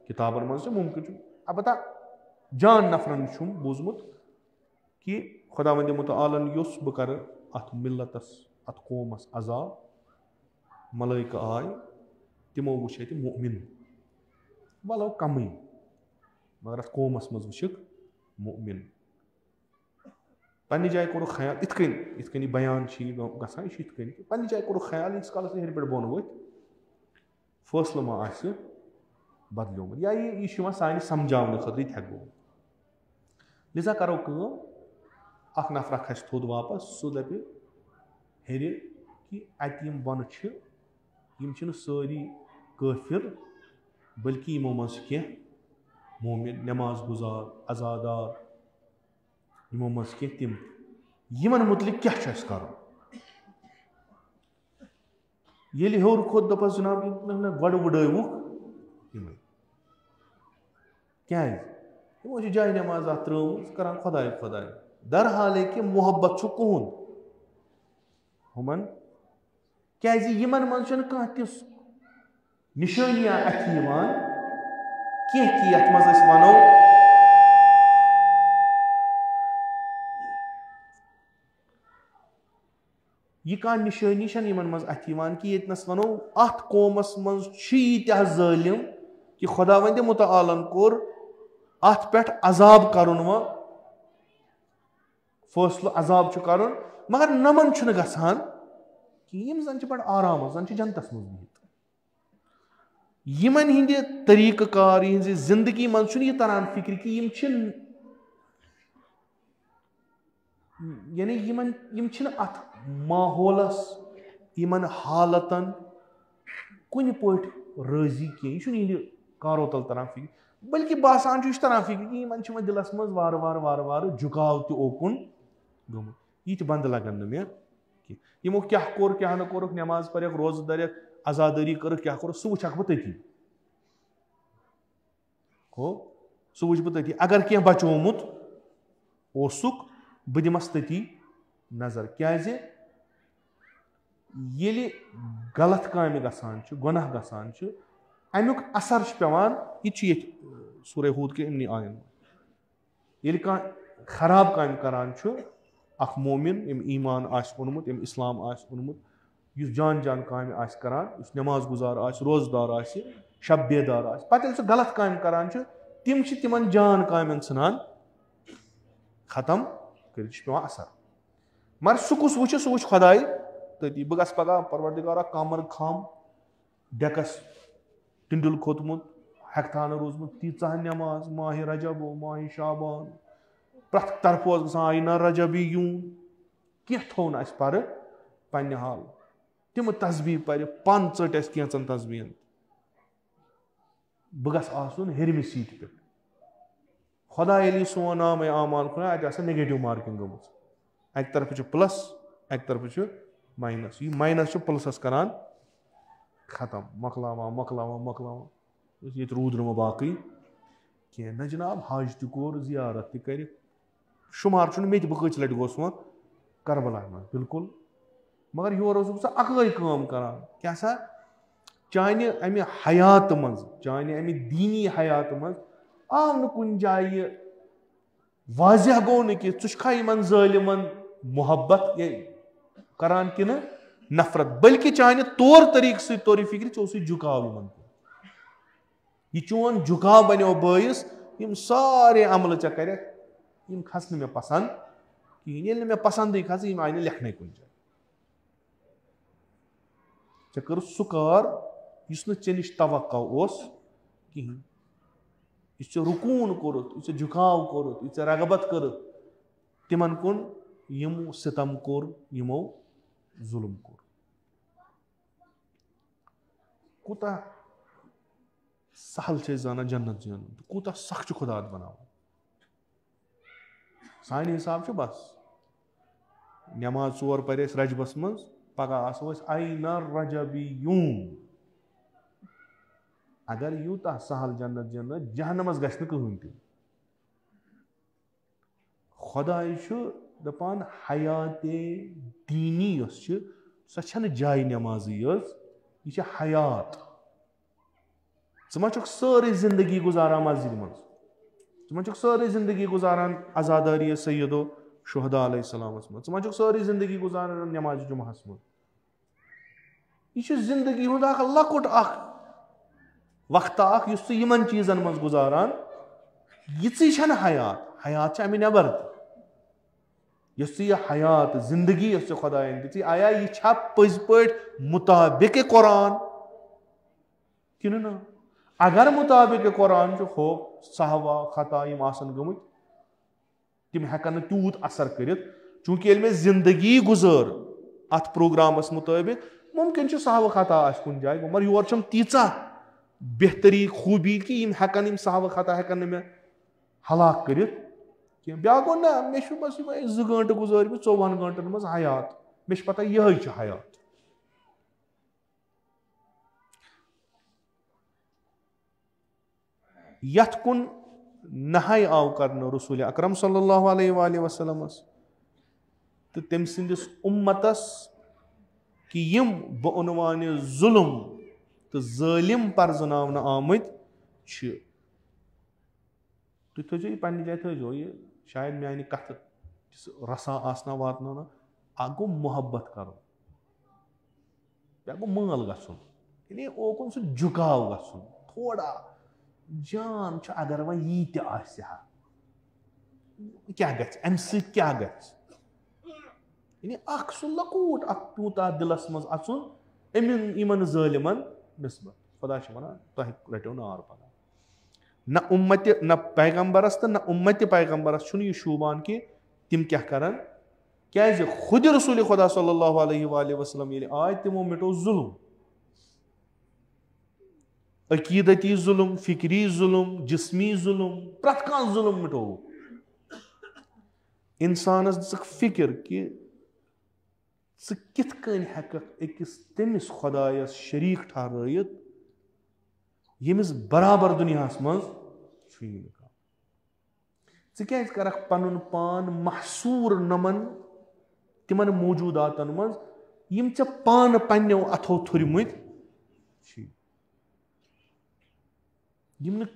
किताबन मज मुमकिन अलबत्ता जान नफरन बूजमुत कि खुदावंद मुतआलन युस बह कर अत मिलतस अत कौमस अजाब मलाइका आय तिमो वुच मोमिन वलो कम मगर अत कौमस मज वुचक मोमिन पन्ने जाय कोर ख्याल इत बयान गसान यह पन्ने जाय कोर ख्याल यीस कालस हेर पे बोन वत फैसल मा बदलोमुत या यह सानि समझाने खतर यह हेको लिजा करो अख नफर खस थोद वापस सह दपि हेर कि अत यम बन यम सारी काफिर बल्कि यमो मज कह मोमिन नमाज गुजार अजादार यमो मज कह तिम यमन मुतलिक क्या कर ये हर खोद दपस जनाब गड वुड़वुक क्या यमो जाय नमाज अत त्रम करान खुदाय खुदाय दर हाले कि मोहब्बत छु कुहुन हुमन क्याजि यमन मन छन कह तिस निशानियां अथि यवान कि यथ मज अस वनो यह कह निशानी छन यमन मज अथ यवान कि यतनस वनो अथ कौमस मज छि यीत्याह जालिम कि खुदावंद मुतआलन कोर अथ पेठ अजाब करुन व फैसलो अजाब छु करुन मगर नमन छु न गसान कि यम जन छ बड़ आराम जन छ जन्नतस मज बिहित यमन हिंदे तरीक़ कार यहज जिंदगी मन छु यह तरन फिक्र कि यम छ यानी यम छ अथ माहौलस यमन हालतन कुन पट राजी कह यह कारो तल तरह फिक्र बल्कि बासान तरह फिक्र कि यमन छ दिलस मज वार वार वार वार झुकाव तो ओकुन गमुत यह बंद लगन न मे यमो क्या कोर क्या न कोर नमाज पढ़ रोज दरक आजादारी कर क्या कोर सह वुच बह तथी हो सह वुच बह तथी अगर क्या बचोमुत ओसुक बह दिमस तथी नजर क्याजे येले गलत काम गसान छ गुनाह गसान छ अमुक असर पेवान यह सूरह हूद के इमनी आयन येले का खराब काम करान छ अख मोमिन यम ईमान आस ओनमुत यम इस्लाम आस ओनमुत युस जान जान काम आस करान युस नमाज गुजार आस रोजदार आस शब बेदार आस पत येले गलत काम करान छ तिम छ तिमन जान कामन सनान खत्म कर पेवान असर मगर सह कुस वुच सह वुच खुदाई तती बह गस पगह परवरदिगारा कमर खम डेकस टिंडुल खोतमुत हेकथा न रोजमुत तीचाह नमाज माह रजब माह शाबान प्रथ तरफ आई ना रजबी यूं क्या थो न पर पन्ने हाल तिम तस्बीह पर पन चट कैचन तस्बीहन बह गस आसुन हेरमि सीट पे खुदा ये सोन नाम आमाल खुना अत नेगेटिव मार्किंग गमच अक तरफ प्लस अक तरफ माइनस यह माइनस प्लसस करान खत्म मकलावा मकलावा मकलावा ये रूद नो बाकी कह न जनाब हज तोर जियारत तर शुमार मे बह कच लट गोस वो करबला में बिल्कुल मगर योर अकै काम करान क्या सा चाने अमि हयात मज चाने अमि दीनी हयात मज आव न कुन जाय वाजह गो न कि षा यमन जालिमन मोहब्बत करान कि नफरत बल्कि चाने तौर तरीक से तौर फिक्र चे झुकाव यमन यह चोन झुकाव बनो बायस यम सारे अमल चे कर खस मे पसंद कहें ये मे पसंद खस यम आय लेखन कुन जाए चे कर सह कार इस चे नश तवक्का कहें इस रुकून कोरुत इस झुकाव कोरुत इस रगबत कर तिमन कुन यमो सितम कोर यमो जुल्म कोर कूता सहल से जाना जन्नत जान कूता सख्त खुदा बनाव सान हिसाब बस नमाज 4 पर रजबस मज पगह आसो आईना रजबी यूं अगर यूता सहल जन्नत जन्नत जहन्नमस गछ न कहीं तह खुदाय दपान हयाते दीनी सह जाय नमाजी यह हयात मा सारी जिंदगी गुजारान मस्जिद मज सारी जिंदगी गुजारान आजादारी सैयदो शुहदा अलैहिस्सलामस मज सारी जिंदगी गुजारान नमाज जुमहस मज यह जिंदगी हुंद लकुट वक्त यमन चीजन मज गुजारान यी हयात हयात अमि नबर यह हयात जिंदगी खुदायन दी आया यह पज पे मुताबिक कुरान कि ना अगर मुताबिक कुरान हो सहवा खता गमुत तम हेकन तूत असर कर चूंकि मे जिंदगी गुजर अत प्रोग्रामस मुताबिक मुमकिन सहवा खता कुन जाए मगर योर तीचा बेहतरी खूबी कि हेकन सहवा खता हेकन मे हलाक कर ब्या गो ना मे बस 2 घंटे गुजार 24 घंटन मज हयात मे पता यह हयात यथ कुन नहाय आव करनो रसूल अकरम सल्लल्लाहु अलैहि वसल्लम तो तम सिंदिस उम्मतस कि यम बउनवान जुल्म तो जालिम परजनावन आमत तुम थो यह पन्ने जाए थो यह शायद मानी कथ रसा आसना वातना आ गो मोहब्बत करो गो माल गन ओकुन सह झुकाव गन थोड़ा जान अगर वह यी क्या अम क्या सह लकूट तूता दिलस मज अचुन इन जालिमन निस्बत खुदा वन तुम रटो नार पगह न उम्मत न पैगम्बरस तो न उम्मत पैगम्बरस यह शूबान कि तिम क्या करन क्या खुद रसूल खुदा सल्लल्लाहु अलैहि वसल्लम ये आय तिमो मिटो जुल्म अकीदती जुल्म फिक्री जुल्म जिस्मी जुल्म प्रत कह जुल्म मिटो इंसानस दिसक फिक्र कि कित कन अकिस तमिस खुदायस शरीक ठहरायत यमिस बराबर दुनिया मज क्या पनुन पान महसूर नमन तिमन मौजूदातन मज यम चे पान पन्नो अथो थुरमुत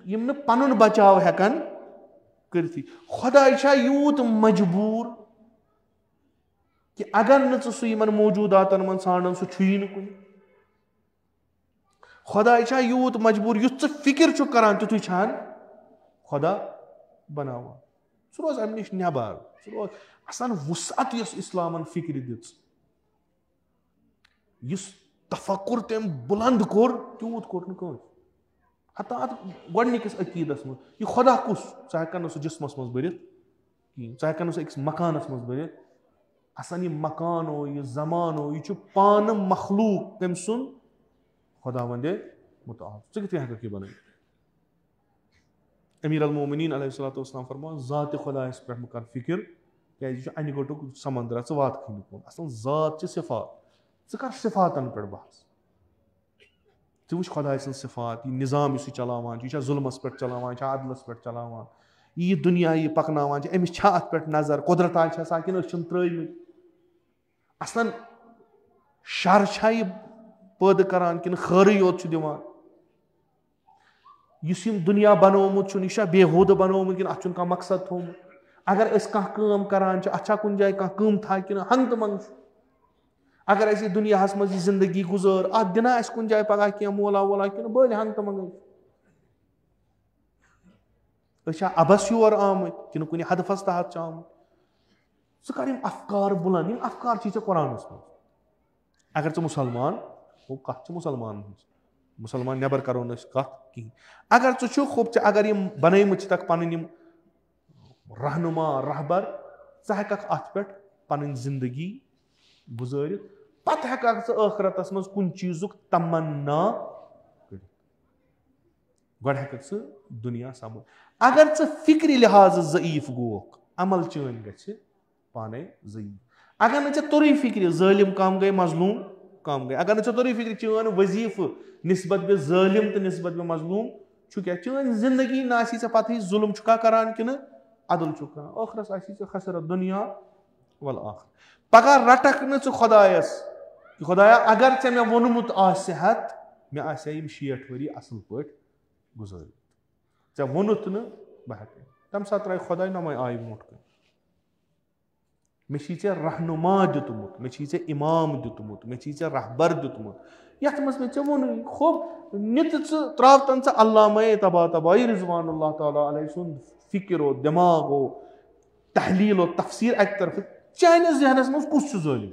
यम पनुन बचाव हेकन करती खुदा यूत मजबूर कि अगर न इन मौजूदातन मन सान सह छुई न कुन खुदा यूत मजबूर युथ फिक्र करान तुथु छान खुदा बनावान सह रोज अम नश नबर सह रोज असन वुसअत इस्लामन फिक्र दिस तफक्कुर तम बुलंद कोर तूत कोर न हता गोडनिकिस अकीदस मज यह खुदा कुस चा हेकन सह जिस्मस मज भरित कहीं चा हेकन सह अकिस मकानस मज भरित असन यह मकानो यह जमानो यह पान मखलूक तम सुन खुदा वंदे मुताल च कत बन अमीर अल-मोमिनीन अलैहिस्सलातु वस्सलाम फरमान ज़ात खुदायस पे कर फिक्र क्या अन गोटुक समंदर च वात खुन असल ज़ात सिफात कर सिफातन पे बहस वुच खुदाय सन सिफात यह निज़ाम यह चलावान यह जुल्मस पे चलावान यह अदलस पे चलावान यह दुनिया यह पकनावान अमिस अत पे नजर कुदरत आसा कि त्रमित असन शर यह पैद करान कि खैर योत दिवान दुनिया बनोमुत यह बेहूद बनोमुत कि अत कह मकसद थोमुत अगर कम करान अत कुन जाए कम था कि हंग तो मंग अगर अस दुनिया मज जिंदगी गुजार अत दिना कुन जाए पगह कह मोला वोला कि बल हंग तो मंग अबस योर आमुत कि कुन हदफस तहत आमुत सह कर अफकार बुलंद अफकार चे कुरानस मज अगर चे मुसलमान वो कत मुसलमान मुसलमान नबर करो कत कहीं अगर चे खूब अगर बनमुत तक पन रहनुमा रहबर हेक अत पे पन जिंदगी गुजारित पत हेक आखरतस मज कुन चीजुक तमन्ना गो हेक दुनिया समझ अगर चे फिक्र लिहाज ज़ईफ गोक अमल चन ग पाने ज़ईफ अगर न तोर फिक्र जालिम कम गई मजलूम कम गई अगर न तोर फिक्र चन वजीफ निस्बत बे जालिम तो निस्बत बे मजलूम क्या चन जिंदगी ना पता जुल्म क्या करान कि अदल करान आखरस खसर दुनिया वल आखिर पगह रटक न खुदायस कि खुदाया अगर चे मे वोनमुत आसहत मे आसा 60 वरी असल पे गुजारित चे वोनुत न बह तम सात त्राय खुदाय नमे आय मोट कर मे चे रहनुमा दितमुत मे चे इमाम दितमुत मे चे रहबर दितमुत यथ मज मे वोन खूब नित त्रावतन अल्लामा तबातबाई रिजवानुल्लाह ताला अलैहि सुन फिक्र दिमाग तहलील तफसीर अक तरफ चानिस जहनस मज कुछ जालिम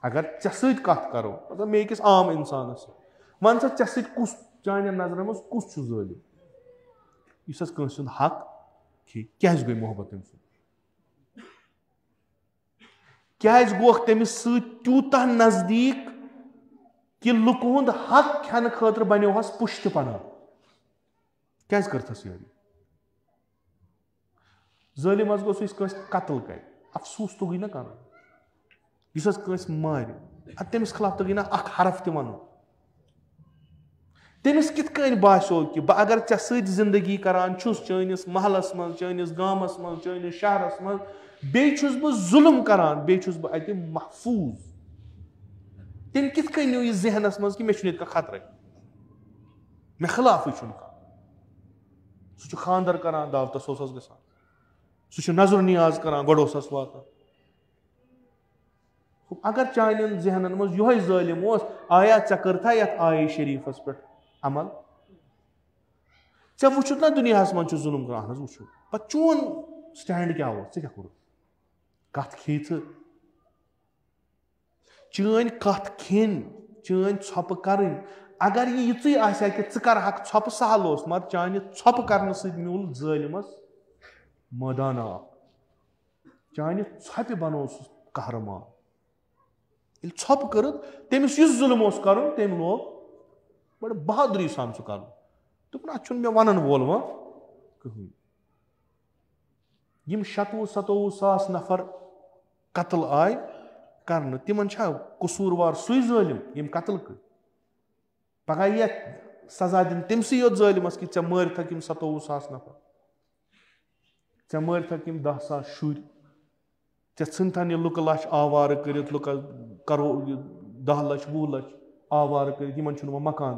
अगर चे सत कत करो मतलब मे किस आम इंसानस वन सा चे सत कुछ चान नजर मज कुछ जालिम इस कंस हक क्या गई मोहब्बत तम सु क्या गोख तमिस तूता नजदीक कि लुकहुंद हक खेन खतर बनो पुश्त पना क्या करथस यारी जालिम गोस कत्ल कर अफसूस तो गई ना कर मार तमिस खिलाफ तो गई ना हरफ त वन तमिस कित कन बासो कि बह अगर चे सत जिंदगी करान छुस चनिस महलस मज चनिस गामस मज चनिस शहरस मज बेय छुस बह जुल्म करान बेय छुस बह अते महफूज तम कित कन न्यू यह जहनस मज कि मे छुन यत खतरे मे खिलाफ छुन सह खानदर करान दावतस ओसस गसान सह नजर नियाज करान गोड़ ओसस वातान अगर चान जहनन मज यह जालिम ओस आया चे करथा यथ आये शरीफस पे अमल चे वुचुत ना दुनिया मज जुल्म कर अहन वुचु पे चोन स्टैंड क्या क्या कोर कत खे चन कत खेन चन छप कर अगर यह यी आसा कि च कर हक छप सहल ओस मगर चान छप कर मूल जालिमस मैदाना चान छप बनो कहरमान ये छप कर तमिस युस जुल्म कर तम लोग बड़ बहादुरी सान सह कर दोपन अत मे वन वोल वह कहीं यम 27-27 सास नफर कत्ल आय कर तिमन कसूरवार सुई जालिम यम कत्ल कर पगह यह सजा दिन तमसी योत जालिमस कि चे मारिथक यम 27 सास नफर चे मारिथक यम 10 सास शुर चे षन यह लुक लच आवार कर लुक करो 10 लच 20 लच आवार कर यमन मकान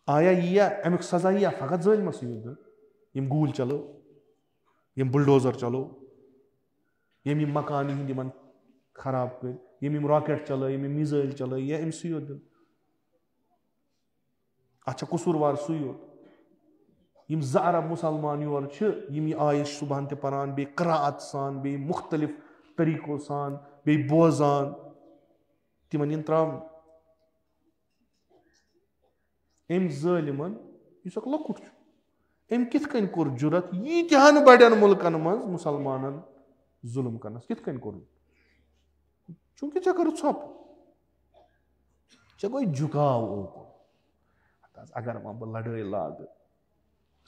आया यह अमुक सजा यह फकत जालिमस यम गूल चलो यम बुलडोजर चलो यम मकान हिंद खराब कर यम रॉकेट चल यम मिसाइल चल यह अमस योत दिन अत कसूरवार सुई योत यम 2 अरब मुसलमान योर यम आय सुबह ते पान बे करात सान बे मुख्तलिफ तरीको सान बे बोजान तिमन इन त्राव अम जालिमन इस लकुट अम कित कन कोर जुरत यीतहन बड़न मुल्कन मज मुसलमानन जुल्म करनस कित कन कोर चूंकि चे कर छप चे गई झुकाव ओकुन अगर वह बह लड़ाई लाग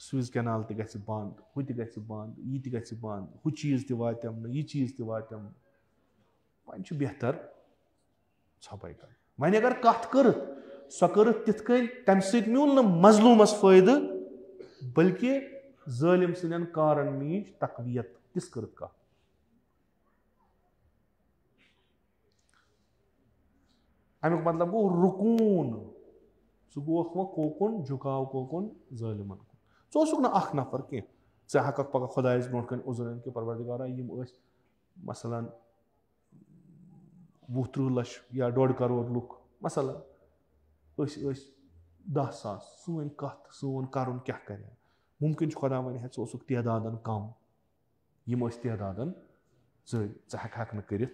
स्विज कैनाल तह गि बंद हु तह गि बंद यह तह गि बंद हु चीज तह वातम यह चीज तह वातम वन बेहतर छपाई कर वन अगर कत कर सो कर तिथ कन तम सत मूल न मजलूमस फायदे बल्कि जालिम सन कारन मीज तकवीयत तिस कर कत अमुक मतलब गो रुकून सह गोख वह कोकुन झुकाव कोकुन जालिमन कुन ोसुक ना नफर कह ऐ हक पगह खुदायस ब्रोह कन उजर कि परवरदिगारा यम मसलन 20-30 लक्ष या 1.5 करोड़ लुक मसलन 10 सास सोन कत सोन कर क्या कर मुमकिन खुदा वन ोसुक तदादन कम यम तदादन ऐ हक कर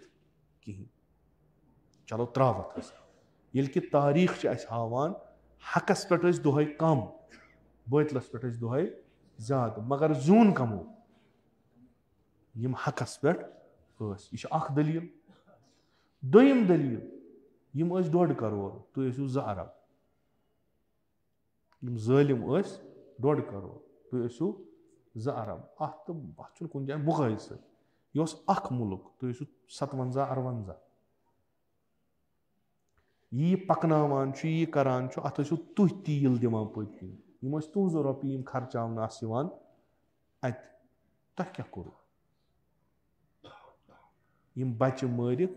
कहें चलो त्रावत ये कि तारीख हावान हकस पे दुहे कम बातलस पे दुहे ज्यादा मगर जून कमो यम हकस पे यह दलील दोयम दलील यम 1.5 करोड़ तुम 2 अरब यम जालिम 1.5 करोड़ तुम 2 अरब अत तो कुन जाए मुकायस यह मुल्क तुम 57-58 यह पकनावान यह करान अत तुह तील दिवान पत्कि यम तुज रोपये खर्चावन अत तह क्या कोर यम बच्चे मारिक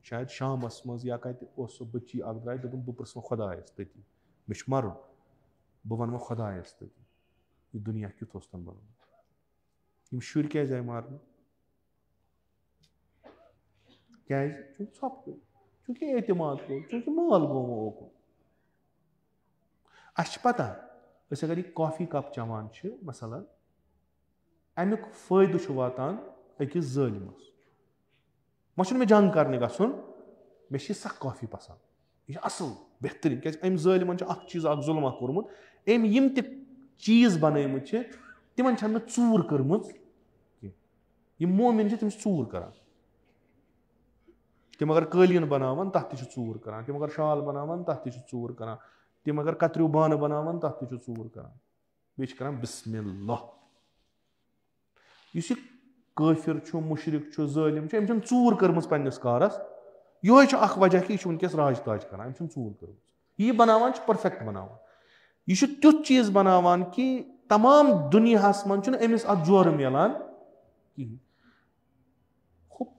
शायद शामस मज या कत बच्ची अख द्राय दोपन बह पृस खुदायस तती मे मरुन बह वन खुदायस तती यह दुनिया क्युत तन बनोमुत यम शुर क्या आय मारन क्या छप कर चूंकि एतमाद को चूंकि माल गो ओकुन अस पता अगर यह कॉफी कप चवान मसलन अमुक फायदे वातान अकिस जालिमस वह मे जंग करने गसन मे सख कॉफी पसंद यह असल बेहतरीन क्या अम जालिमन चीज जुल्म कोर्मुत अम यम त चीज बनमत तिमन चूर कर्म यम मोमिन तम चूर करान तम अगर कालीन बनावन तथ चूर करान तम अगर शाल बनावन तथ चूर करान तम अगर कतरु बान बनावन तथ चूर करान बे करान बिस्मिल्लाह यह काफिर मुशरिक जालिम अम चूर कर्म पन्नस कारस यह अख वजह कि वनकस राज ताज कर ूल कर यह बनावान परफेक्ट बनावान यह तुथ चीज बनावान कि तमाम दुनिया मन अमिस अत जोर मिलान कहें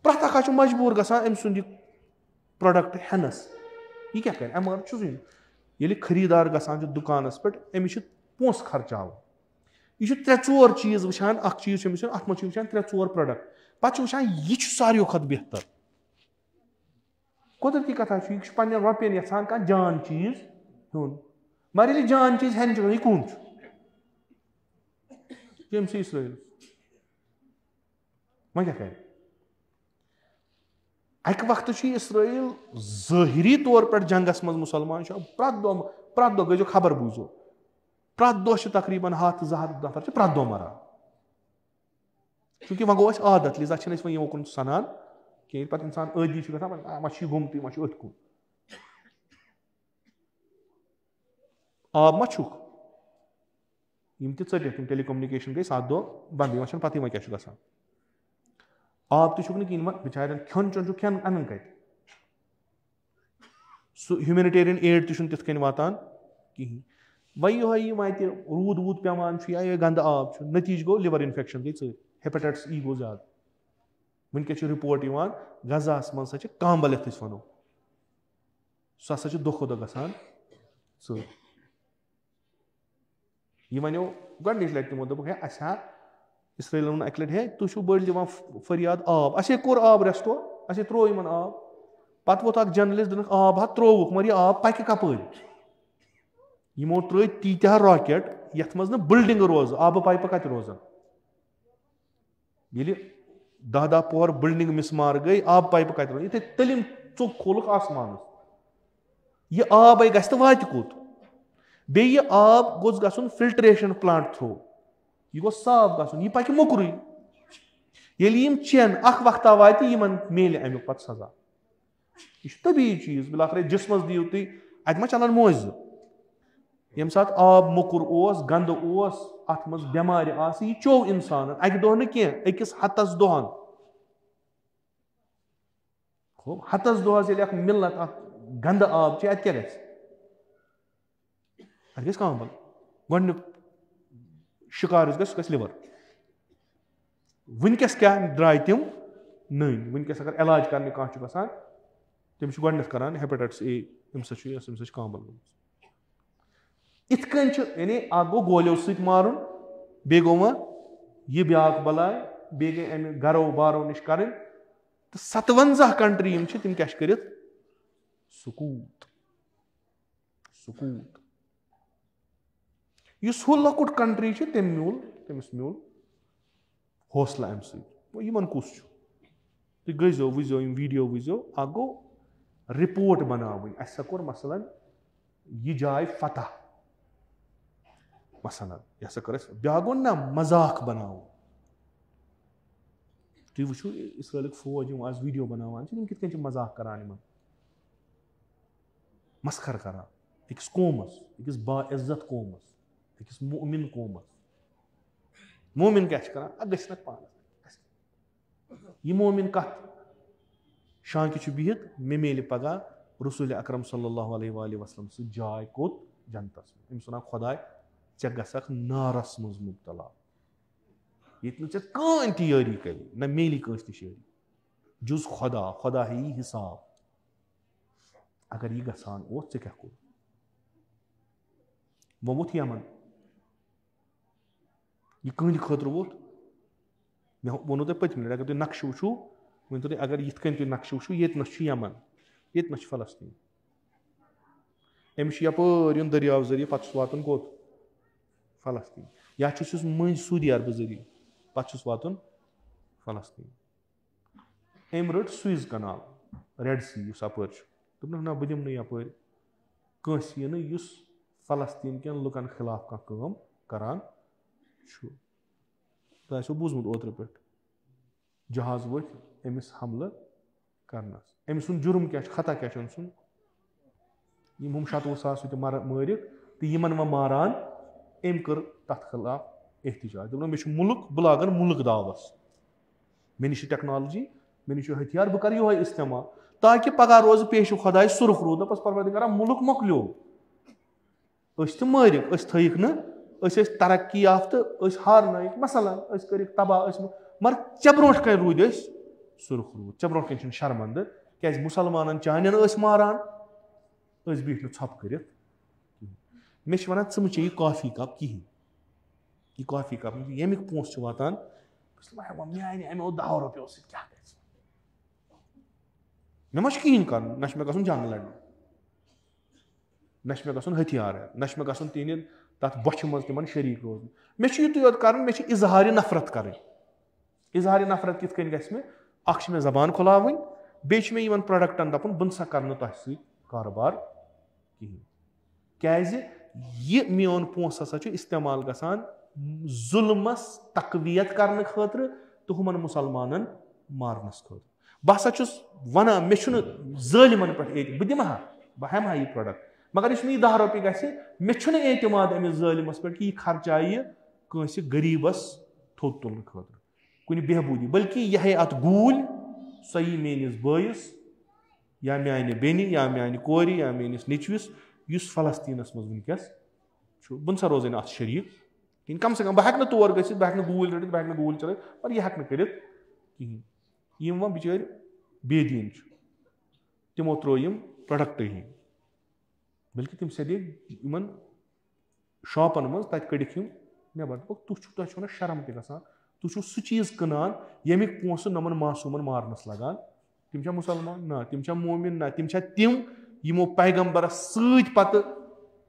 प्रथ अख मजबूर गसान अम सुंद प्रोडक्ट हेनस यह क्या कर मगर ये खरीदार गसान दुकानस पे अमिस पोस खर्चाव यह 3-4 चीज वुचान अख चीज अत मे वुचान 3-4 प्रोडक्ट पे वुचान यह सारे खुद बेहतर कुदरती कथा यह पे रुपयन यहां कह जान चीज हेन मगर ये जान चीज हेन यह कौन यम इसराइल वह क्या कर अक वक्त इसराइल ज़ाहिरी तौर पर जंगस मज मुसलमान प्रत दो गो खबर बूझो प्रत दो तकरीबन 100-200 नफर प्रत दो मरान चूंकि वह गो आदत लिजा वो योकुन सनान कहें पे इंसान आदि गा गुमत वह अथ कुन आब मा यम तम टेलीकम्युनिकेशन गई 7 दो बंद वह पत वह क्या ग आब तुम बिचार खन चन खन अन कत ह्यूमैनिटेरियन एड तिथ वातान कहें वही वह रूद वूद पेवान या गंद आब नतीज गो लिवर इन्फेक्शन गई हेपेटाइटिस ई गो ज्यादा वनकस रिपोर्ट गजास मज कांबल यथ वो सह हसा दो खुद गसान यह वनो गच लट तमो दोप है इसराइल वो अक लट है तुम बड़ दिवान फरियाद आब असे कोर आब रेस्टोर असे त्रो इन आब पत वोत जर्नलिस्ट दिन आब हा त्रोवुक मगर यह आब पक कप यमो त्रो तीत्या रॉकेट यथ मज बिल्डिंग रोज आब पाइप कत रोजान ये 10-10 पोहर बिल्डिंग मिसमार गई आब पाइप कत रोज ये तलिम चुक खोल आसमान यह आब गो वात कोत बे आब गोस गन फिल्ट्रेशन प्लांट थ्रो यह गो साफ गन यह पक मोकुर ये चेन अख वक्ता वात मेल अमुक पत सजा यह तबी चीज बिलाखिर जिसमस दियो तुम अत मा चलान मोज यम सात आब मोकुर गंद अत मज बेमार यह चो इंसान अक दो कह अकिस हतस दोहन हतस दोहस मिलत गंद आब अत क्या गस कांबल गो शिकार गस लिवर वनकस क्या द्राय तम नन वनकस अगर इलाज करने कह गसान तम गोडन करान हेपेटाइटिस ए अम कांबल गो इत यानी गो गोलियों सत मारुन बे गो यह ब्याक बलाय बे गई अमे गरो बारो नश कर 57 कंट्री तम क्या कर सकूत सकूत इस लकुट कंट्री तम तमिस म्यूल हौसला अम सन कुस तुम गजो वो वीडियो वो गो रिपोर्ट बनावन अस कोर मसलन यह जाय फतह मसलन यह कर ब्या गो ना मजाक बनाव तुम वो इसराइल फौज आज वीडियो बनावान तुम कित मजाक करान मस्खर करान अकिस कौमस अकिस बाइज्जत कौमस अकिस मोमिन कौमस मोमिन क्या करान गस पान यह मोमिन कत शांति बिहित मे मेल पगह रसूल अकरम सल्लल्लाहु अलैहि वसल्लम सह जाय कोत जन्नतस अमिस वन खुदा चे गसक नारस मज मुब्तला ये कन तैयारी कर न मेली कंस तैयारी जुज खुदा खुदा है हिसाब अगर यह गसान चे क्या कोर वो वोत यमन यह कंद खतर वोत मे वोनो तुम पत्म लट अगर तुम नक्श वो वन तुम अगर ये तुम नक्श वो ये यमन ये फलस्तीन अमिस यपर दरियाव जरिए पे वातन कोत फलस्तीन या मज सऊदी अरब जरिए पे वातन फलस्तीन अम रट सुइज कनाल रेड सी अपर दोप ना बह दिम यपर कंस यह फलस्तीन कन लुकन खिलाफ कह करान तो बूजमुत ओत्र पे जहाज वथ अमिस हमल करनस अमिस जुर्म क्या खता क्या हम 70,000 मारिक तो यमन वो मारान अम कर तथ खिलाफ एहतजाज दोप मे मुल्क बह लागन मुल्क दावस मे नश टेक्नोलॉजी मे निश हथियार बह कर यो इस्तेमाल ताकि पगह रोज पेश खुदा सुरख रूद दपस परवरदिगारा मुल्क मोकलियो तो मारिक थक न तरक्की याफ्त हारन मसलन कर तबाह मगर चे ब्रो कन रूद सुरख रूद चे ब्रो कन शर्मंद क्या मुसलमान चान मारान बिठ नुप कर मे वन चे कॉफी कप कहें यह कॉफी कप यमिक पोस वातान मे अमो 10 रुपयों क्या मे मा कहें कर न मे गन जंग लड़ने न मे गन हथियार न मे गन तिहद तथ बोछ मज तिमन शरीक रोज मे युत योत कर मे इजहार नफरत कर इजहार नफरत कित कन ग मे जबान खुलावन बे मे प्रोडक्टन दपन बह सा कर तुम कारोबार कहें क्या मोन पोस हसा इस्तेमाल गसान जुल्मस तकवियत करने खतर तो हम मुसलमान मारनस खतर बह हसा वन मे जालिमन पे बह दिमा बह हेमा यह प्रोडक्ट मगर यह 10 रुपये गि मे एतमाद अमिस जालिमस पे कि यह खर्चाय कंस गरीबस थोद तुलने खतर कुन बेहबूदी बल्कि यह अत गूल सो मेनिस बयस या म्यान बेनि या म्यान कोर या मेनिस निचविस युस फलस्तीनस मज वनकस बन सा रोजन अत शरीक कम से कम बह हेक तौर गसित बह हेक गूल रटित बह हेक गूल चलित पर यह हेक कर कहें यम वह बिचार बेदीन तिमो त्रो प्रोडक्ट ही बल्कि तम सदे इन शॉपन मज तत कड़िक नबर तुम शर्म तक तुम सह चीज कनान यमिक पोस नमन मासूमन मारनस लगान तम मुसलमान ना तम मोमिन ना तम यमो पैगम्बरस सत पत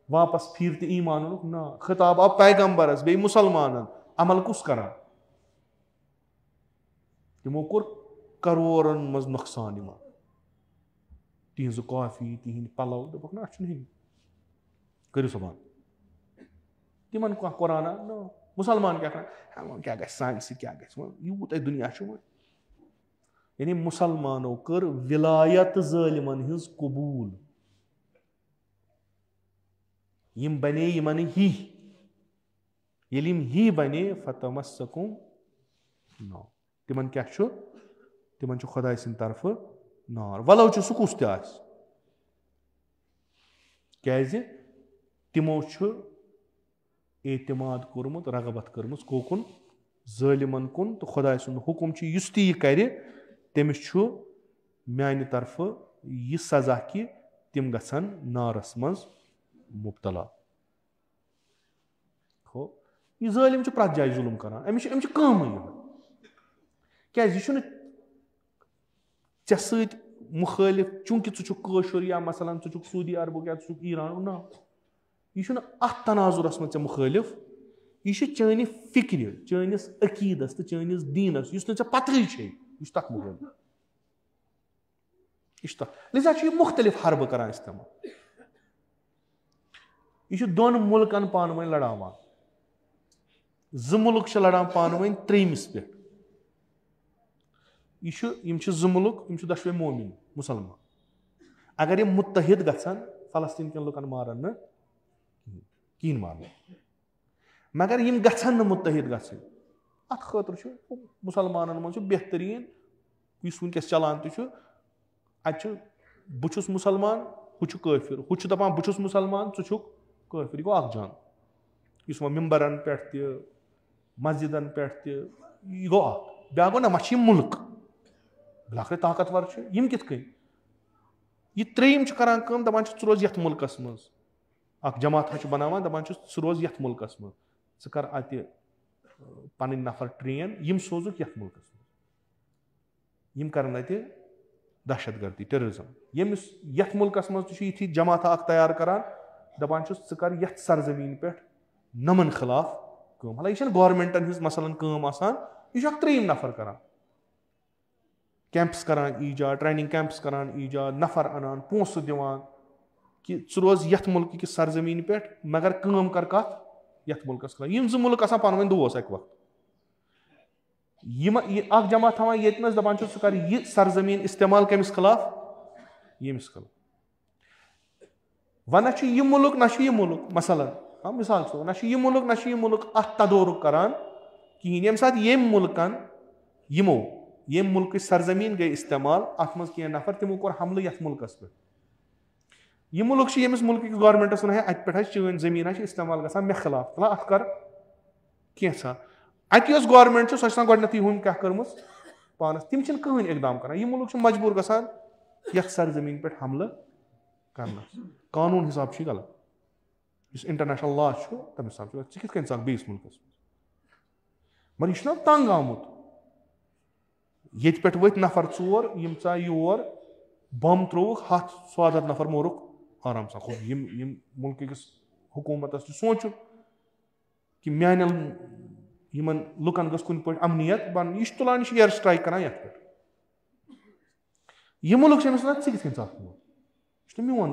वापस फिर ईमान ना खिताब आव पैगम्बरस बे मुसलमान अमल कुस कर तमो कोर करोड़न मज नुकसान तिहज कॉफी तिहद पलव दोपक ना अ करो सुबान तिमन कुराना न मुसलमान क्या सान सह क्या यूत दुनिया यानी मुसलमानों कर विलायत जालिमन हिज कबूल यम बने यमन ही यम ही बने फतमस्सकुम नार तिमन क्या तिमन खुदा सिंद तरफ नार वलो सह कुस क्या तिमो एतमाद कोरमुत रगबत कर्मस कोकुन जालिमन कुन तो खुदा सुंद हुकुम युस ती कर तमिस म्यान तरफ यह सजा कि तिम गसन नारस मज मुब्तला हो यह जालिम प्रत जाय जुल्म करान अमिस काम क्या चे सत मुखालिफ चूंकि षुर या मसलन सऊदी अरबुक या ईरान ना यह अत तनाजुरस मज मुखालिफ यह चानि फिक्र चानिस अकीदस तो चानिस दीनस ना पत तथ मुखालिफ लिजा यह मुख्तलिफ हरब कर इस्तेमाल यह दोन मुल्कन पान वन लड़ावान ज मुल्क लड़ान पान वन त्रेमिस पे यह ज मुल्क दशवे मोमिन मुसलमान अगर ये मुत्तहिद गसन फलस्तीन कन लुकन मारन न कहीं मारन मगर यम गसन न मुत्तहिद गसन अत खतर मुसलमान मज बेहतरीन इस वनकस चलान अत बुछुस मुसलमान हु काफिर हु दपान बुछुस मुसलमान छु काफिर यह गो अख जंग इस मिम्बरन पे मस्जिदन पे यह गो अख ब्या गो ना मह मुल्क बिलाखिर ताकतवर यम कित कन यह त्रेयम करान काम दपान च रोज यथ मुल्कस मज अख जमात बनावान दपान च रोज यथ मुल्कस मज कर अत पन नफर ट्रेन यम सोजुक यथ मुल्कस मज यम करन अत दहशत गर्दी टेररिज्म यमिस यथ मुल्कस मज यथी जमात अख तैयार करान दपान कर यथ सरजमीन पे नमन खिलाफ काम हालांकि यह गवर्नमेंटन हिज मसलन काम आसान यह त्रेयम नफर करान कैंप्स करान ईजाद ट्रेनिंग कैंप्स करान ईजाद नफर अनान पोस दिवान कि रोज यथ मुल्क की सरजमीन पे मगर काम कर कत यथ मुल्कस खिलाफ यम ज मुल्क आसान पान वन दोस अक वक्त अख जमा थवान ये दपान कर यह सरजमीन इस्तेमाल कमिस खिलाफ यमिस खिलाफ वन यह मुल्क ना यह मुल्क मसलन हाँ मिसाल ना यह मुल्क ना यह मुल्क अत तदोरुक करान कहें यम सात यम मुल्कन यमो ये मुल्क सरजमीन गई इस्तेमाल अत मज कह नफर तिमो कोर हमले यथ मुल्कस पे यह मुल्क यमिस मुल्क गवर्नमेंटस वन अत पे चन जमीन इस्तेमाल गसान मे खिलाफ तला अत कर कैसा अत गवर्नमेंट सो गोडनथ हम क्या कर्म पानस तिम कहन इकदाम कर यह मुल्क मजबूर गसान यथ सरजमीन पे हमले करना कानून हिसाब से गलत इस इंटरनेशनल लॉ तम हिसाब से कित कन बेस मुल्कस मगर यह तंग आमुत ये पे वत नफर चोर यम चा योर बम त्रोक 100 नफर मोरुक आराम सा मुल्क किस हुकूमत सोचु कि मान लुकन गस कुन पे अमनियत बन यह तुलान एयर स्ट्राइक कर ये यह मुल्क कित मोन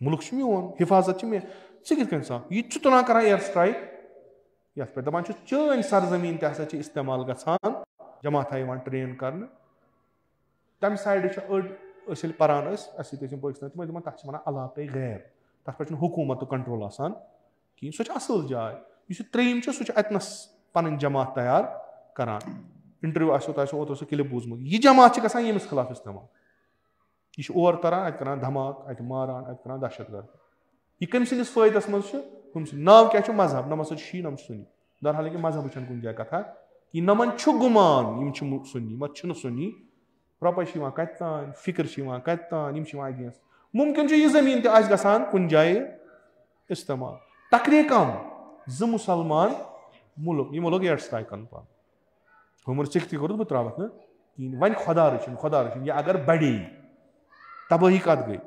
मुल्क मोन हिफाजत मे कित यह तुलान कर एयर स्ट्राइक ये पे दपान चन सरजमीन तसा इस्तेमाल गसान जमात ट्रेन कर तम साइड अड़ पान पाकिस्तान तम तक वन अलाक़ गैर तथ पे हुकूमत कंट्रोल कहें सो असल जाए त्रेम सह अतनस पन जमात तैयार करान इंटरव्यू आसो ओत सह क्लिप बूजमुत यह जमात गसान यमिस खिलाफ इस्तेमाल यह और तरह अत कर धमाक अत मारान अत कर दहशत गर्द यह कम सस फायदस मज नाव क्या मजहब नम शी नम सुनी दरहाल कि मजहब कुन जाए कथा कि नमन गुमान सुनी मत सुनी रुपये कतान फिक्र कतान अगेंस्ट मुमकिन यह जमीन तसान कुन जाए इस्तेमाल तकरे कम 2 मुसलमान मुल्क यमो लोग एयर स्ट्राइक कर पान हमर चिक तह बह त्रावत न वन खुदा रचिन यह अगर बढ़े तबाही कत गई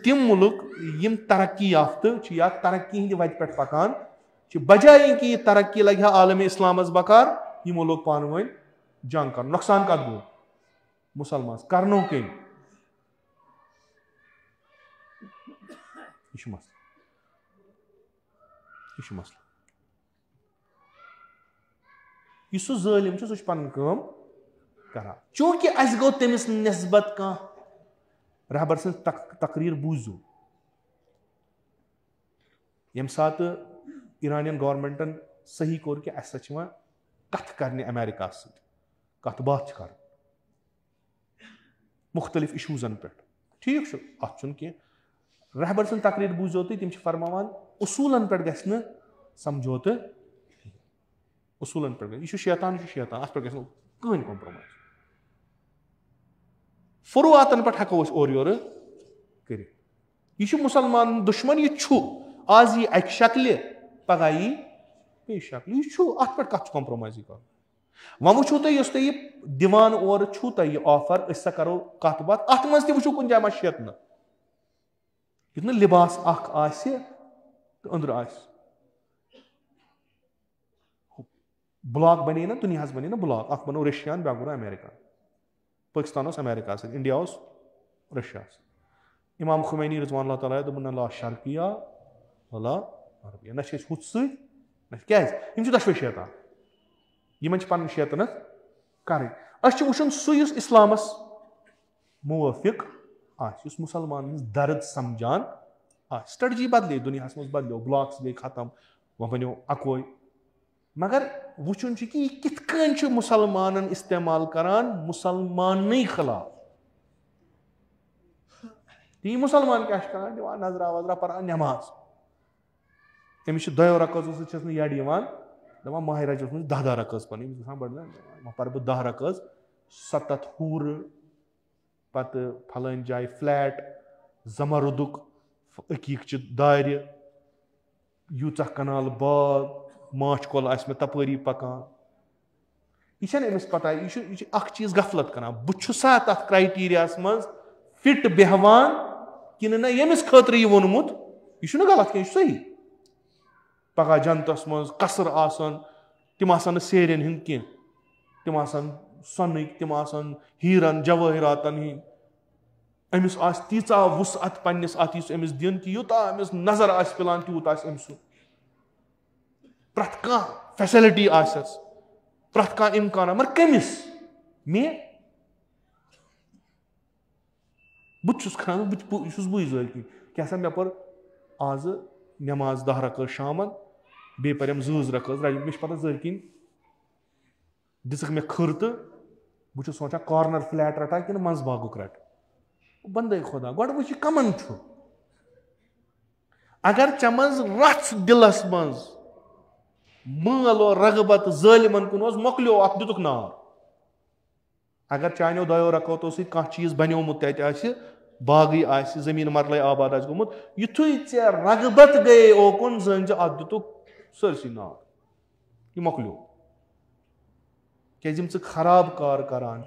तिम मुल्क यम तरक्की याफ्त या तरक्की हिंद वत पे पकान बजाय कि यह तरक्की लगे आलम इस्लाम बकार यमो लोग पान वन जंग कर नुकसान कत गो मुसलमान करनो कम यह मसला यह सह जालिम सह पन कर चूंकि अस गो तमिस नस्बत कह रहबर सं तकरीर बूजू यम सात ईरानियन गवर्नमेंटन सही कोर कि अस कथ करने अमेरिका कथ बात कर मुख्तलिफ इशूजन पे ठीक अत कह रहबर सं तकरीर बूजो तुम फरमान उसूलन पे गि समझौत उसूलन पे यह शैतान अत पे गहन कॉम्प्रोमाइज फुरुआतन पे हको और योर कर यह मुसलमान दुश्मन यह आज यह अक शक्ल पगह यी बे शक्ल यह अत पे कत कॉम्प्रोमाइज कर वो वो तुम यह दिवान और यह ऑफर सा करो कत बात अत मज तु कुन जाए शेतन युत लिबास तो अंदर ब्लॉक बने ना दुनिया बने ना ब्लॉक अख बनो रशिया ब्या बनो America Pakistan America India Russia इमाम खुमैनी रज़वान अल्लाह ताला दोपन ला शर्किया ला अरबिया ना हुत सम दशवे शैतान यमन पन शैतानत कर वुन सह इस्लामस मुवाफिक मुसलमान दर्द समझान स्ट्रेटजी बदले दुनिया मज बदलो ब्लॉक्स गई खत्म वह बनो अकोई मगर वुचन कि कित मुसलमान इस्तेमाल करान मुसलमान खिलाफ ती मुसलमान क्या करान दिवान नजरा वजरा परान नमाज अमिस 2 रकात यड दपान माह रजब 10 रकात पन बड़ पर 10 रकात 7 हूर पत फलान जाए फ्लैट जमरुदुक अकीक दार यूचा कनाल बाग माछ कल मे तपरी पकान यह अमिस पता यह चीज गफलत कर बुसा तथ क्राइटेरिया मज फिट बेहवान कि ना यमिस खतर यह वोनमुत यह गलत कह सही पगह जनतस मज कसर आसन तिम आसन सेरन हिंद कह तिम आसन सनक तिम आसन हीरन जवाहरातन हिंद अमिस तीचा वुसअत पन्निस अत अमिस दिन कि यूता अमिस नजर आस पिलान तूत अमिस प्रथ कह फैसिलिटी आसस प्रथ कह इम्कान मगर कमिस मे बुस खान बुई जल्दी क्या सा मे पर आज नमाज 10 रकात शामन बे परम 2 रकात मे पता जल्किन दिसक मे खर तो बहुत सोचान कॉर्नर फ्लैट रटा कि मंज बागुक रट बंदे खुदा गोड वो कमन अगर चे मज रथ दिलस मज माल और रगबत जालिमन कुन मोकलो अत दितुक नार अगर चानो दयो रकौतो सत कह चीज बनोमुत तत बागी आसि जमीन मरल आबाद आसि गोमुत युथु चे रगबत गए ओकुन जन अत दितुक सरसी नार यह मोकलो क्या खराब कार करान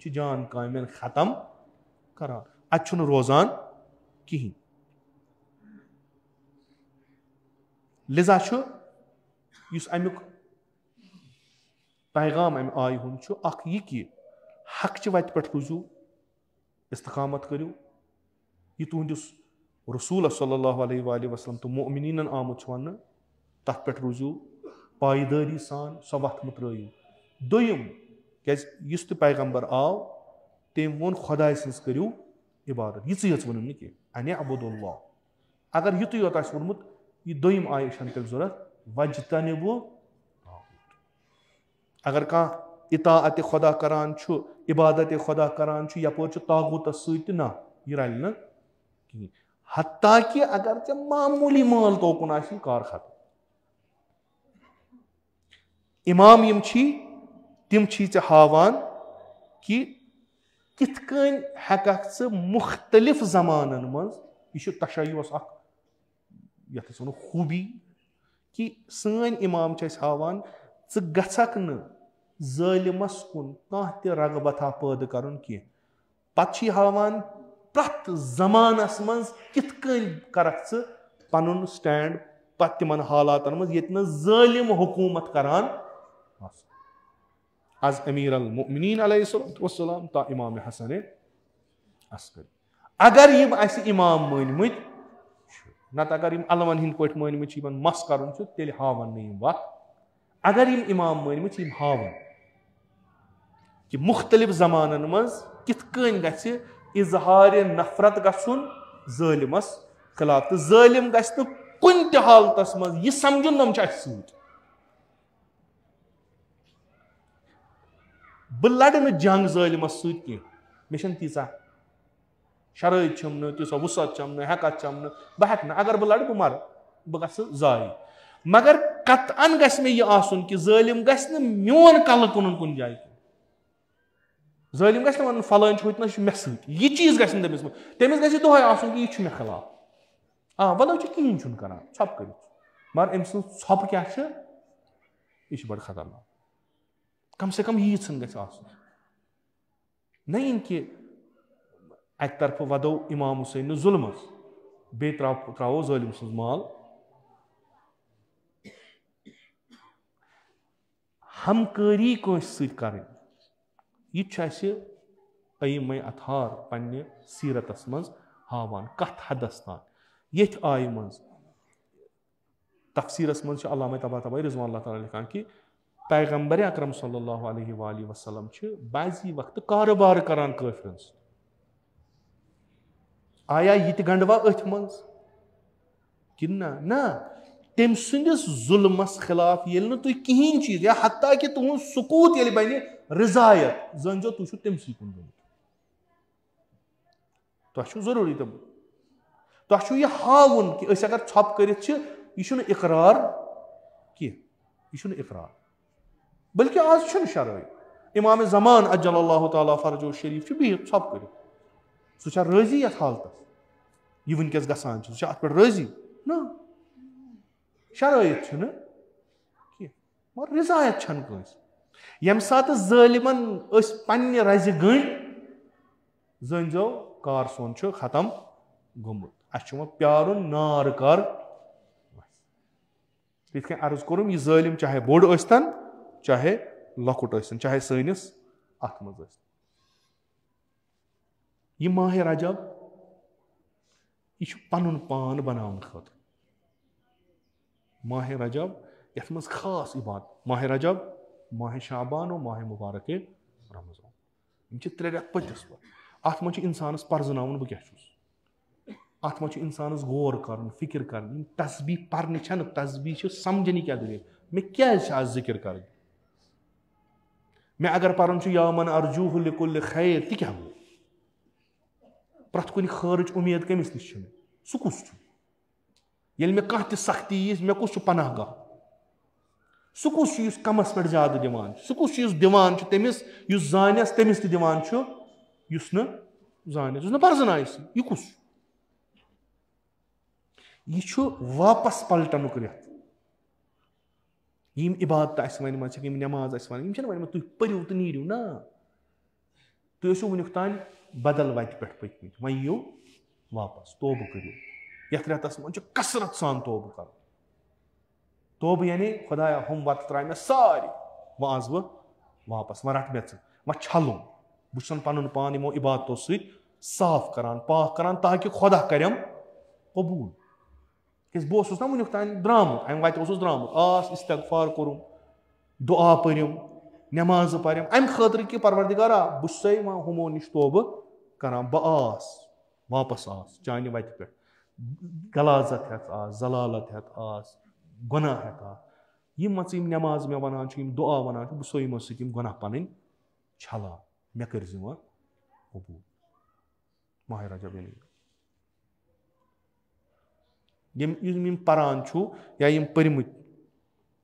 जान कामें खत्म करान अत रोजान कहीं लिजा अमुक पैगाम अम आय यह कि हक वत पे रूजू इस्तकामत करू यह तुहदिस रसूल सल्लल्लाहु अलैहि वसल्लम तो मोमिनीन आमुत वन तथ पे रूजू पायदारी सान सो वत मुत्रयू दोयम क्या पैगम्बर आव तम वो खुदाय सज करू इबादत यह वन अन अबुदुल्लाह अगर युत योत वोनमुत यह दोयम आय तेल जरूरत वजतनिबु अगर कह इताअत खुदा करान इबादत खुदा करान यपोर तागूत सत ना यह रल न कहीं हत्ता कि अगर चे मामूली माल तोकुन आसि कार खत्म इमाम यम तिम चे हावान कि किथ कन हेकक चे मुख्तलिफ जमानन मज यह तशय्युस यथ वो खूबी कि सन इमाम हावान चे गछक न जालिमस कुन कह त रगबथा पैदा करन की पत हावान प्रत जमानस मज किथ कन करक चे पनुन स्टैंड पत तिमन हालातन मज ये जालिम हुकूमत करान आज अमीर अल मोमिनीन अलैहिस्सलाम ता इमाम हसन अस्करी अगर यम आसि इमाम मानमुत नत अगर यम अलवन हिंद पट मानमुत यमन मस करन तेल हावन न यम वत अगर यम इमाम मानमुत यम हावन कि मुख्तलिफ जमानन मज किथ कन गछ इजहार नफरत गछुन जालिमस खिलाफ तो जालिम गछ न कुन त हालतस मज यह समझुन नम छ सत बह लड़ न जंग जालिमस सत मे तीसा शराइत छम न तीसा वुसत छम न हेकत छम न बह हेक न अगर बह लड़ बह मर बह गस जाय मगर कतअन गस मे यह आसुन कि जालिम गस न मोन कल कुन कुन जाय जालिम गस न वन फलान होत न मे सत यह चीज गस तमिस तमिस गस दुहाय आसुन कि यह मे खिलाफ वलो कहीं छुन करान छप कर मगर अम सज छप क्या यह बड़ खतरनाक कम से कम यीत ग कि अक तरफ वदो इमाम हुसैन जुल्मस बे त्रो जालिम सज माल हमकारी कंस सर यह अथार पन्ने सीरतस मज हावान कथ हदस तान ये आय मज तफसीरस मज अल्लामा तबातबाई रिजवान अल्लाह ताला लिखान कि पैगम्बर अकरम सल्लल्लाहु अलैहि वसल्लम बाजी वक्त कारोबार करान काफिरन आया यह गंडवा अथ मज कि ना तम सुंदिस जुल्मस खिलाफ ये तुम कहीं चीज या हत्ता कि तुम सुकूत ये बन रिजायत जन तुम तमसी कुन गमत जरूरी तुम यह हावन कि अगर छप कर यह इकरार कह यह इकरार बल्कि आज शराय इमाम जमान अज्जल अल्लाह ताला फरजो शरीफ बिहित छप कर सह राजी ये हालत यह वनकस गसान अत पे राजी ना शराइत मगर रिजायत कस यम सात जालिमन पन्ने रज गंड जन कार सोन खत्म गोमुत अ प्यारुन नार कर तिथ अर्ज कोरुम यह जालिम चाहे बोड़ अस्तन चाहे लकुट अस्तन चाहे सनिस अत मज अस्तन यह माह रजब यह पनुन पान बनावन खतर माह रजब यथ मज खास इबादत माह रजब माह शाबान और माह मुबारक रमजान यम त्रे रेत पतिस अत मज इंसानस परजनावन बह क्या अत मज इंसानस गौर कर फिक्र कर तस्बीह पर्न तस्बीह समझनी क्या दलील मे क्या आज जिक्र कर मे अगर परन या मन अर्जूह लिकुल्ल खैर ति क्या गो प्रथ कुन खैरच उम्मीद कमिस निश सह कुस ये मे कह त सख्ती यी मे कुस पनाह गाह सह कुस कमस पे ज्यादा दिवान सह कुस दिवान तमिस जानस तमिस त दिवान न जानस न परजनायस यह कुस यह वापस पलटनुक रेत यम इबादत वन यम नमाज वन वन तुम परू तो नीरू ना तुम वनुक तान बदल वत पे पकमित वन यो वापस तोबह करो यथ रेतस मन कसरत सान तोबह कर तोबह यानी खुदाया हम वत त्रा मे सारी वह आज वह वापस वह रट मे वह छलुम बह पन पान यमो इबादतों सत साफ करान पाक करान ताकि खुदा करम कबूल किस बह ना वनुक तान द्रामुत अम वत द्रामुत आस इस्तगफार कोरुम दुआ पर्युम नमाज पर्यम अम खतर कि परवरदिगारा बह वह हमो निश तोबह करान बह आस वापस आस चाने वत पे गलाजत हेत आस जलालत हेत आस गुनाह हेत आस यम नमाज मे वनान दुआ वनान बह यमो सत गुनाह पन छलान मे कर वह कबूल माह रजब यम परान या यम परमुत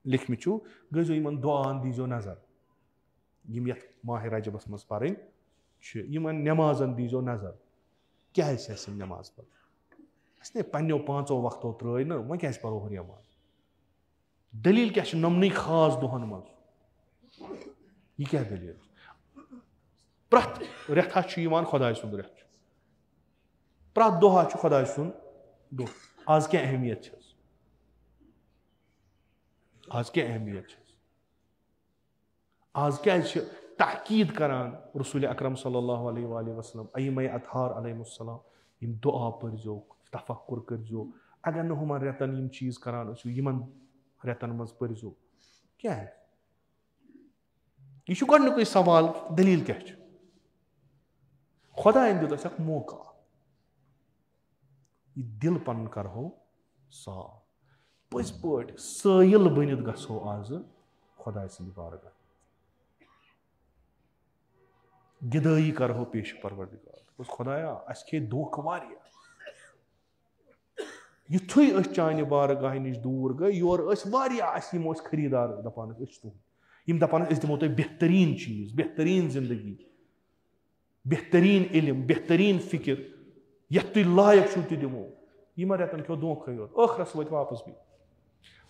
लिखमित गजो इन दुआन दीजो नजर यम यथ माह रजबस मज पढ़ नमाजन दीजो नजर क्या नमाज पे पन्नो 5 वक्तों त्र ना वह क्या पो नमाज दलील क्या नमन खास दोहन मज यह क्या दलील प्रथ रेथा खुदा सुंद रेत प्रथ दोहा खुदा सुंद दोह आज क्या अहमियत आज क्या अहमियत आज क्या ताकीद करान रसूल अकरम सल्लल्लाहु अलैहि वसल्लम अय्यम अतहार अलैहिस्सलाम यम दुआ पर्जो तफक्कुर करजो अगर न हुमन रेतन यम चीज करान यमन रेतन मज पर्जो क्या है यह गोडनुक सवाल दलील क्या खुदा दित मौका यह दिल पन करो साफ पज पे साइल बनित गो आज खुदा सद बारगाह गिदई करो पेश परवरदिगार खुदाया अस खे धोख वारिया युथुई चाने बारगाह निश दूर गई योर यमो खरीदार दपान तुम दपान दिमो तुम बेहतरीन चीज बेहतरीन जिंदगी बेहतरीन इल्म बेहतरीन फिक्र यथ तुम लायक छो तह दिमो यमन रेतन खो धोखे योत ٲखरस वत वापस भी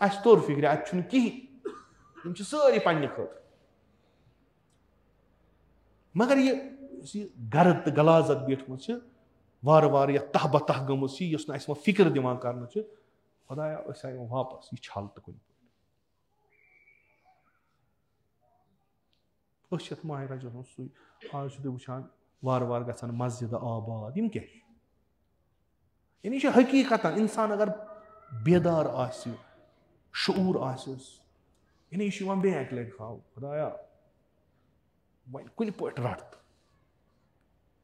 अस तोर फिक्र अत कहें सारी पन्ने खतर मगर यह गर्द तो गलाजत बैठम वार वार यह तह बतह गम वह फिक्र दिवान कर खुदाया आए वापस यह छल तो कुन माह रजब आज वुचान वार वार गसान मस्जिद आबाद यम क्या यानी हकीकत इंसान अगर बेदार आसि शऊर आसिस यानी यह बे अक लट खाव खुदाया वन कुन पे रट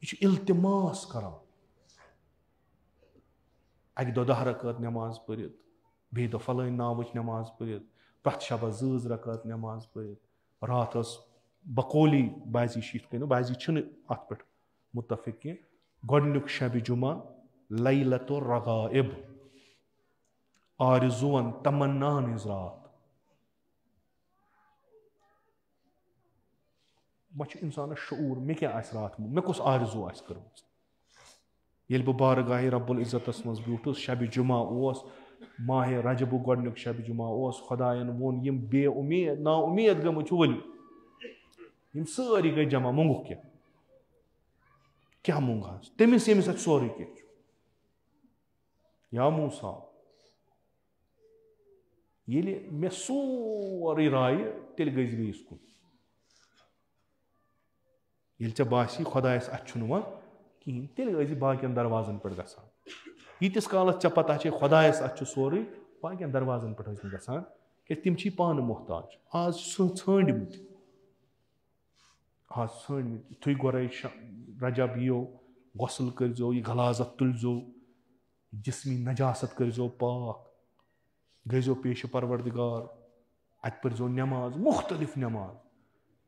यह इल्तिमास कर अक दो 10 रकात नमाज पढ़ बे दो फलान नावच नमाज पढ़ प्रथ शबस 2 रकात नमाज पढ़ रात बकौली बाजी शीत कह बाजी अत पे मुतफिक कह गोडनुक शब जुमा लैलतुर रगाइब आरजुअन तमन्नान रात वह इंसान शऊर मे क्या रात मे कुछ आरजू कर बह बारगाह रब्बुल इज़्ज़तस मज ब्यूठस शब जुमा माह रजब गोडनुक शब जुमा खुदायन वोन यम बे उम्मीद ना उम्मीद गमत वल यम सारी गई जमा मंगुक क्या मंग तमिस यमिस सोरे क्या या मूसा ये मे सोरे राय तेल गई बेस कुन ये ऐ बासी खुदायस अत वह कहें तेल गई बाकियन दरवाजन पे गसान यीतिस कालस ऐ पता खुदायस अत सोरे बाकियन दरवाजन पे गसान क्या तिम पान मोहताज आज छांडमत आज छांडमत थुई गोरे रजब यो गसल करजो यह गलाजत तुलजो जिस्मी नजासत करजो पाक गजो पेश परवरदिगार अत पर्जो नमाज मुख्तलिफ नमाज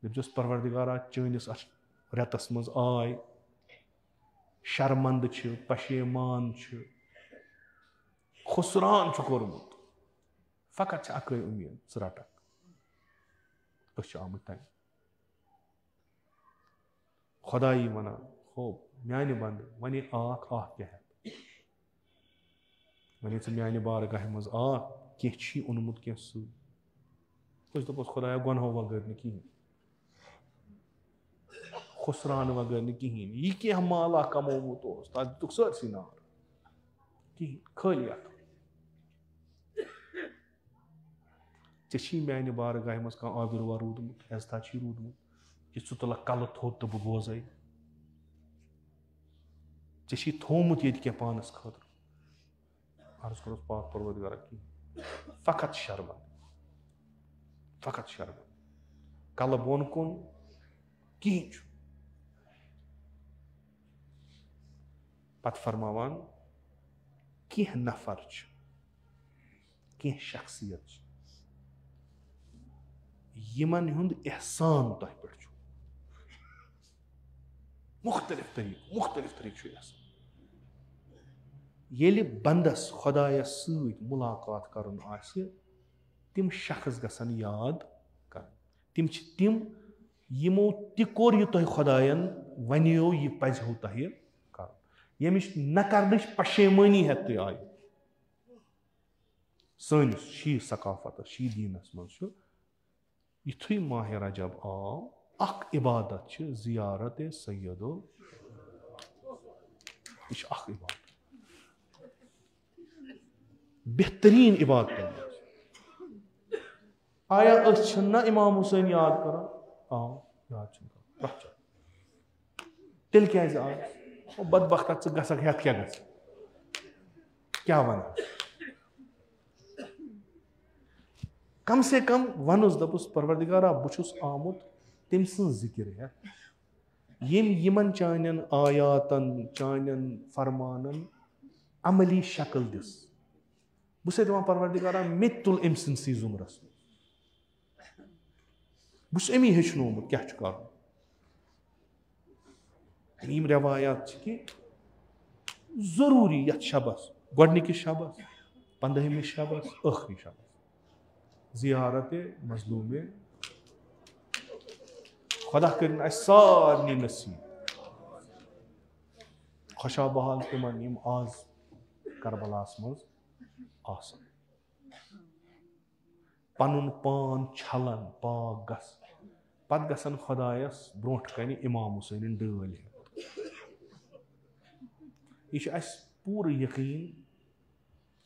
दपचस परवरदिगारा चनिस रेतस मज आय शर्मंद पशेमान खुसरान कोर्मुत फकत अकै उम्मीद च रटक अस आमुत तन खुदाई वनान हो म्यान बंद वन आख क्या है वन म्यान बारगाह मज कह ओनमुत कह दोपस खुदाया गुनहो वगैर न कहें खुसरान वगैर न कहें यह क्या माला कमोमुत तथ दुख सरसी नार कहें खाली चे म्यान बारगाह मज कह आबिरवा रूदमुत एजता रूदमुत कि च तुलक कल थोद तो बह बोज चे थोमुत ये क्या पानस खतर अर्ज करोस पाक परवरदिगारा कहें फकत शर्मंद कल बोन कुन कहें पत फरमावान कह नफर कह शख्सियत यमन हुंद एहसान तह पे मुख्तलिफ तरीक एहसान येले बंदस खुदायस सत मुलाकात करन आसे तिम शख्स गसन याद कर तिम यमो ति कोर यह तुह खुदायन वनियो यह पजो तुह कर यमिश न करनिश पशेमानी हेत तुह आय सनिस शी सकाफत शी दीनस मज युथुई माह रजब आव अख इबादत जियारत सैयदो यह अख इबादत बेहतरीन इबादत आया ना इमाम हुसैन याद कर याद तेल क्या बदबख्त गसक हेत क्या गस क्या वन कम से कम वनुस दपुस परवरदिगारा बुछुस आमुत तम सं जिक्र हेत यमन चानन आयातन चानन फरमानन अमली शक्ल दिस बस दपान परवरदिगारा मे तुल अम सी जुमरस बस अमी हेचनोमुत क्या कर रवायात कि जरूरी ये शबस गोडनिकिस शबस 15 शबस आखिरी शबस जियारत मजलूम खुदा कर सारे नसीब खुशा बहाल तिमन आज करबलास मज आसन पनुन पान छलन पाक गस पत गसन खुदायस ब्रोट कन इमाम हुसैन डल यह पूर यकीन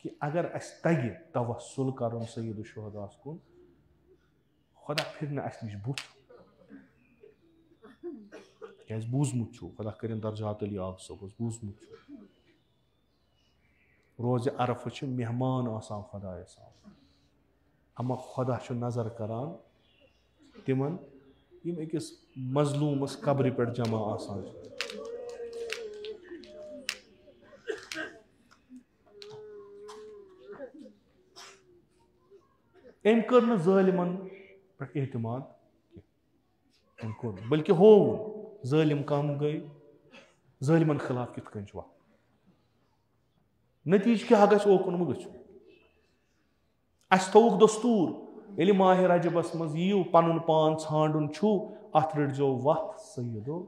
कि अगर अस तग तवस्सुल कर सैयद शुहदास कुन खुदा फिर नश नश बुत क्या बूजमुत खुदा कर दर्जात अली आग सबस बूजमुत रोज अरफ मेहमान आसान खुदायस अमा खुदा नजर करान तिमन यम अकिस मजलूमस कब्र पे जमा आसान अम कर न ज़ालिमन पे एतमाद बल्कि हो ज़ालिम कम गई ज़ालिमन खिलाफ कित कन वक्त नतीज क्या गो ओकुन गो अस थोक दस्तूर ये माह रजबस मज यू पन पान छांडुन अत रटजो वत सैयदो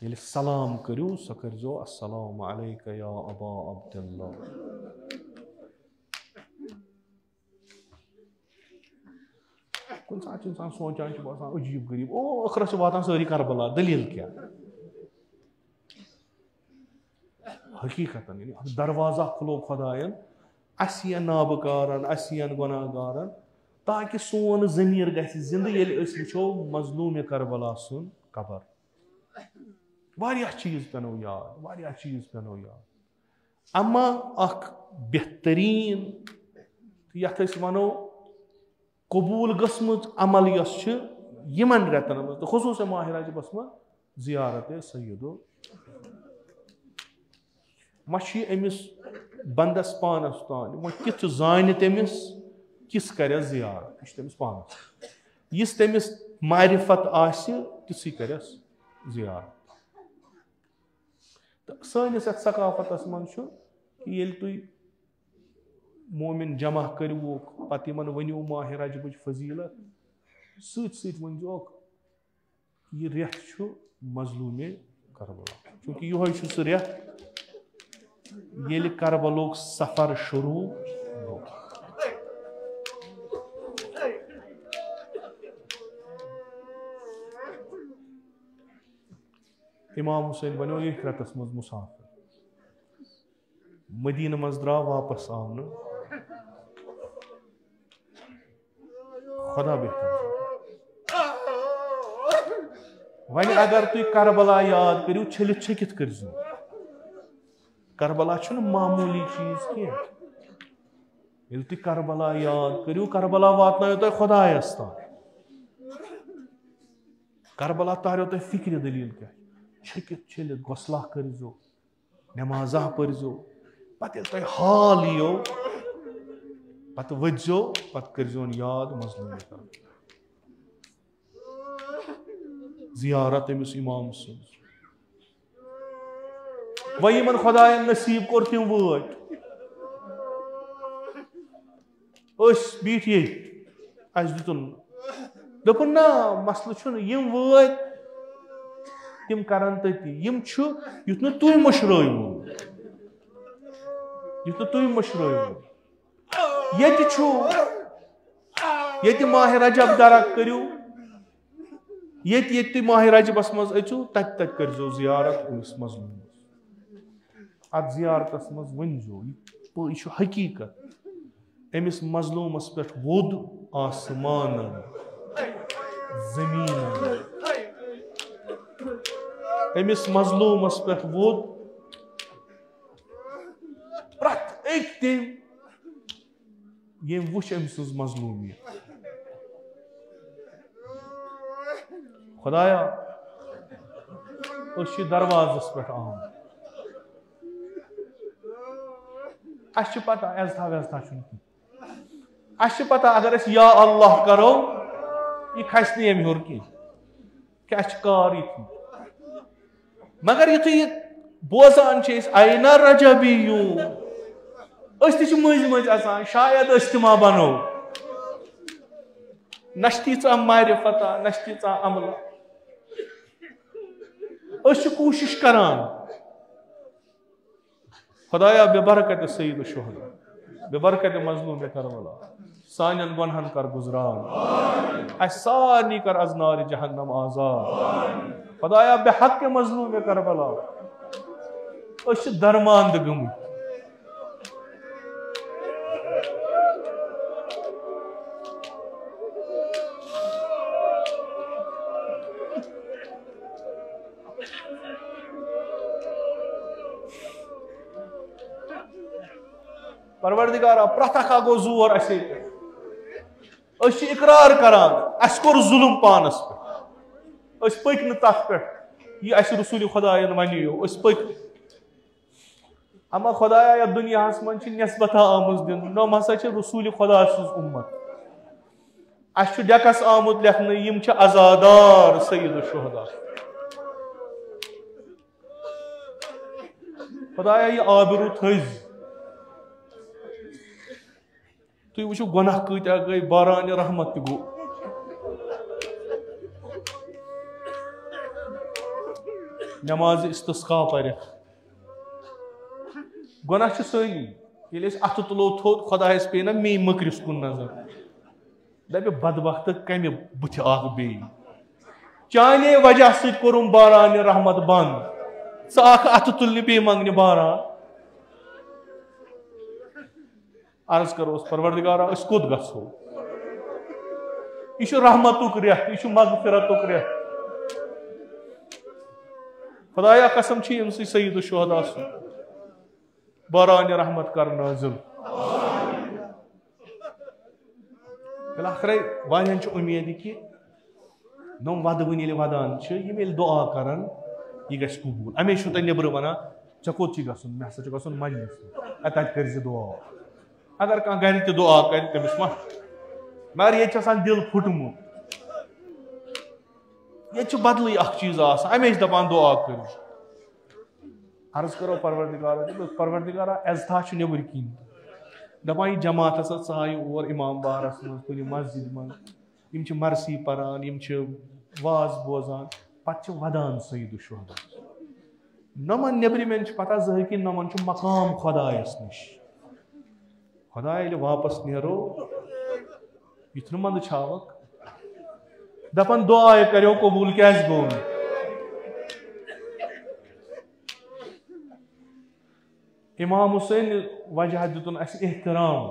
ये सलाम करू सो करजो अस्सलाम अलैका या अबा अब्दुल्लाह कुन सात इंसान सोचान बसान अजीब गरीब ओ अखरस वातान सारी करबला दलील क्या हकीकतन दरवाजा खुलो खुदायन असियन नाबकारन असियन गुनाहगारन ताकि सोन ज़मीर गछि जिंद येल अस वुचो मजलूम करबला सुन कबर वारिया चीज पेनो याद अमा अख बेहतरीन यथ अस वनो कबूल गसमुत अमल यस यमन रेतन मज तो खुसूस माह रजबस मज जियारत सैयदो वह अमिस बंदस पानस तान वह कित जान तमिस किस कर जियारत यह तमिस पानस यस तमिस मारिफत आसि तिसै करस जियारत। तो सानिस अथ सकाफतस मन छु कि येल तुई मोमिन जमा करिवो पत यमन वनियो माह रजबुच फजीलत सत सत वनजोक ये रेत छु मजलूमे करबला, चूंकि यो छु सह रेत येल करबलोक सफर शुरू हो। इमाम हुसैन बनो ये रेतस मज मुसाफिर, मदीना मज द्रा वापस आव न खुदा बेहतर। वन अगर तुम करबला याद करू छलित छकित करजो, करबला छु मामूली चीज कह। ये तुम करबला याद करू करबला वातनायो तुम खुदायस तान, करबला तारो तुम फिक्र दलील क्या छकित छलित गसला करजो नमाजा परजो, पत तुम हाल यो पत वजो पत करजोन याद मजलूम कर जियारत अमिस इमाम सुन। वही मन खुदायन नसीब कोर तिम वट बीठ ये दुन दोपन ना मसल छु यम वट तिम करन तती यम छु युत न तुय मशरायो युत न तुय मशरायो यति छु यति माह रजब दरक करू ये माह रजबस मज अचु तत तत करजो जियारत अमिस मजलूम। अत जियारतस मज वनजो यह हकीकत अमिस मजलूमस पे वोद आसमान जमीन अमिस मजलूमस पे वोद प्रत एक तम ये वुच अम सज मजलूमियत। खुदाया दरवाजस पे आम अस पता एजथा वेजथा अस पता अगर अस या अल्लाह करो यह खस नम हर क्या कार ये मगर युथु बोजान आयना रजबियू मज मज आसान शायद इस्तिमा बनो नश्तीचा मारिफता नश्तीचा अमला कोशिश करान खुदाया बेबरकत सईद शुहदा बेबरकत मजलूम करबला सानन गुनहन कर गुजरान अस सारनी कर अजनार जहन्नम आजाद खुदाया बेहक मजलूम करबला दरमांद गमुत परवरदिगारा प्रथ अखा गो जोर असे इकरार करान अस कोर जुल्म पानस पे पक न तथ पे यह अस रसूल खुदायन वनियो पक अमा खुदाया या दुनिया मन नस्बता आमज दिन नम हसा रसूल खुदा उम्मत अस डेकस आमुत लेखन यम अजादार सईद शुहदा खुदाया यह आबरू थज तुम वो गुनाह कत्या गई बारान रहमत गो नमाज इस्तिस्का पर गुनाह सनी अथ तुलो थोद खुदायस पे ना मे मकरिस कुन नजर दपे बदबख्त कम बुथ बे चाने वजह सत कोरुम बारान रहमत बंद स अथ तुल बे मंगने बारान अर्ज करो परवरदिगारा कोत गो यह रहमतुक रेत यह मगफिरतुक रेत खुदाया कसम सईद शुहदा बारान रहमत कर नाजिल वाहन उम्मीद कि नम वदवन वदान यम दुआ कर यह गि कबूल अमे तुम नबर वन ऐ कोत गन मे हसा गन मजलिस तत कर दुआ अगर कह गर दुआ कर तमिस मगर ये दिल फुटमुत ये बदल चीज हमेशा दपान दुआ कर अर्ज करो परवरदिगारा एजथा नबर कन दपान यह जमात हसा और इमाम बारस मज कुछ मस्जिद मज मरसी पारान वाज बोजान पे वदान सईद शुहदा नमन नबरिमें पता जह कि नमन मकाम खुदायस निश खुदा वापस नेरो युथ मंद छावक दपन दुआ करो कबूल क्या गो इमाम हुसैन वजह दितुन एहतराम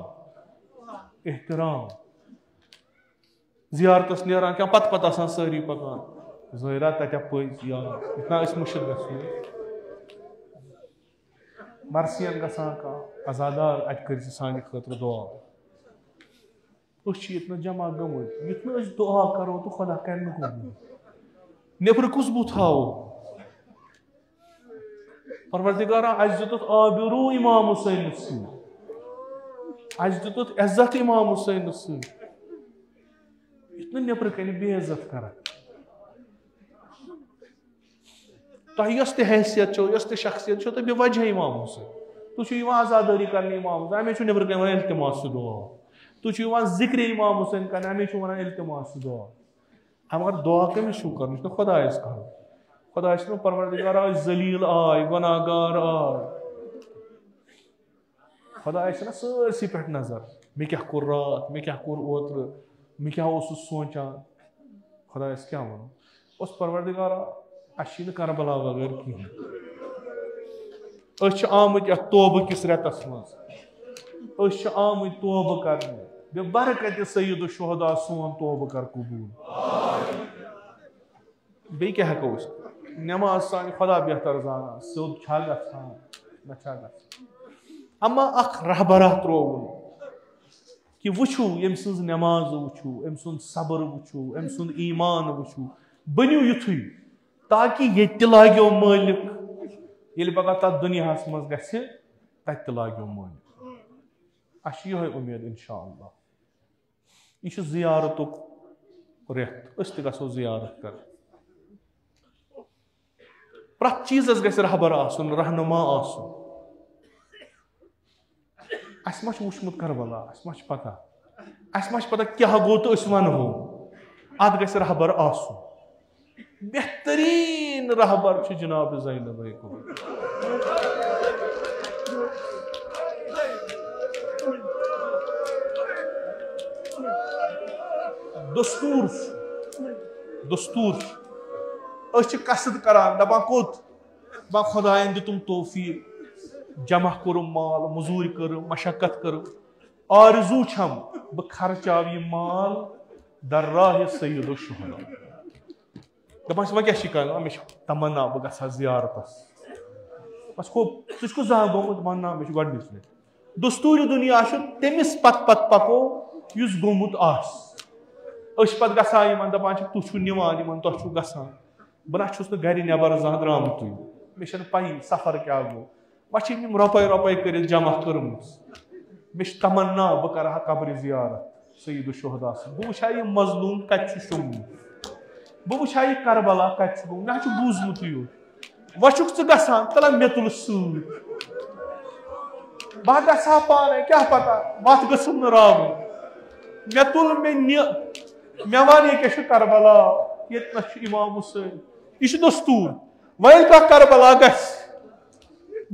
जियारतस नेरान क्या पत सारी पकान ज़ाहिरा तत पज यार इतना मुश्किल मरसियन गसान का अजादार अत कर सान खतर दुआ ये जमा गमुत युथ दुआ करो तो खुदा कर नबर कुस बु थावो परवरदिगारा अस दितुत आबिरू इमाम हुसैन अस दितुत इज्जत इमाम हुसैन युथ नबर कन बेइज्जत कर तुस हैसियत यस शख्सियत तो बेवजह इमाम हुसैन तुम आजादारी करने इमाम हुसैन हमें नबर कन वन इल्तिमास दुआ तुम जिक्र इमाम हुसैन कर हमें वन इल्तिमास दुआ मगर दुआ कमिस कर खुदायस कर खुदा परवरदिगार जलील आय गुनाहगार आय खुदा सरसी पे नजर मे क्या कोर रात मे क्या कोर ओत्र मे क्या सोचान खुदायस क्या वो परवरदिगार अस करबला वगैर कहें आमत तोबह किस रेतस मज आमत तोबह कर बरकत सईद शुहदा सोन तोबह कर कबूल बे क्या हेको नमाज सान खुदा बेहतर जाना सोद छा गसान अमा अख रहबरा त्रोवन कि वुचू यम सज नमाज वुचू अम सुंद सब्र वुचू अम सुंद ईमान वुचू बनियो युथुय ताकि ये लागो मालिक ये पगह तथ दुनिया मज गि तत लागो मालिक अस ये उम्मीद इंशाअल्लाह यह जियारतुक रेत अस गो जियारत कर प्रत चीज गि रहबर आसन रहनुमा आसन अस मा वुचमुत करबला अस मा पता क्या गो तो वनो अत गि रहबर आसन बेहतरीन रहबर जनाब ज़ैनब को दस्तूर कसद करान दपान कोत बा खुदायन दितुम तौफीक जमा करुम माल मजूर करुम मशक्कत करुम आरजू छम बह खर्चाव यह माल दर राह सईद शुहदा दपान वह क्या शिकान मे तमन्ना बह गसा जियारतस बस खूब तुझको जहाँ गोमुत मन्ना मे गोडनिच दस्तूर दुनिया तमिस पत पको युस गोमुत आस पे गसान दपान तुह निवान तुह गसान बह ना गर नबर जहाँ द्रामुत मे पी सफर क्या गो वह रुपये कर जमा कर्म मे तमन्ना बह कर कब्र जियारत सईद शुहदा बह वुचा यह मजलूम कत शुमत बह वुचा यह करबला कत गो मे बूजमुत योत वुक गसान तला मे तुल सत बह गसा पान क्या पता वत गम राव मे तुल मे वन यह क्या करबला ये इमाम हुसैन यह दस्तूर वह कह करबला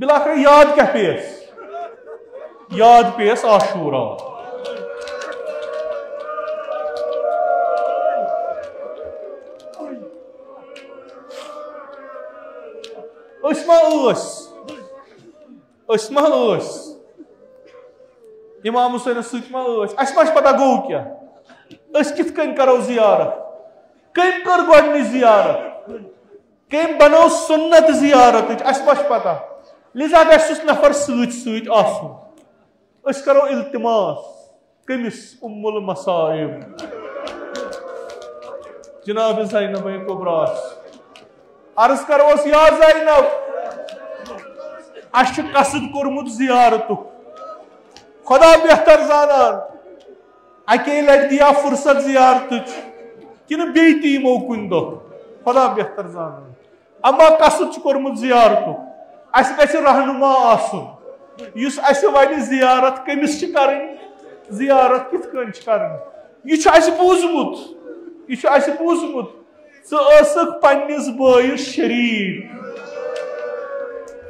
बिलाखिर याद क्या पेश आशूरा इमाम हुसैन सत पता गो क्या कित करो जियारत कम कर गोडनी जियारत कम बनो सुन्नत जियारत अस पता लिजा गस नफर सत करो इल्तिमास कमिस उम्मुल मसाइब जनाब ज़ैनब कुबरास अर्ज करोस या ज़ैनब अस कसद कोरमुत जियारतुक खुदा बेहतर जानन अके लट दिया फुर्सत जियारत कि बे यमो कुन दो खुदा बेहतर जान अमा कसद कोर्मुत जियारतु अस गछ रहनुमा आसुन युस अस वन जियारत कमिस करनी जियारत कित कन करनी यह बूझमुत ज़क पन्निस बॉयस शरीक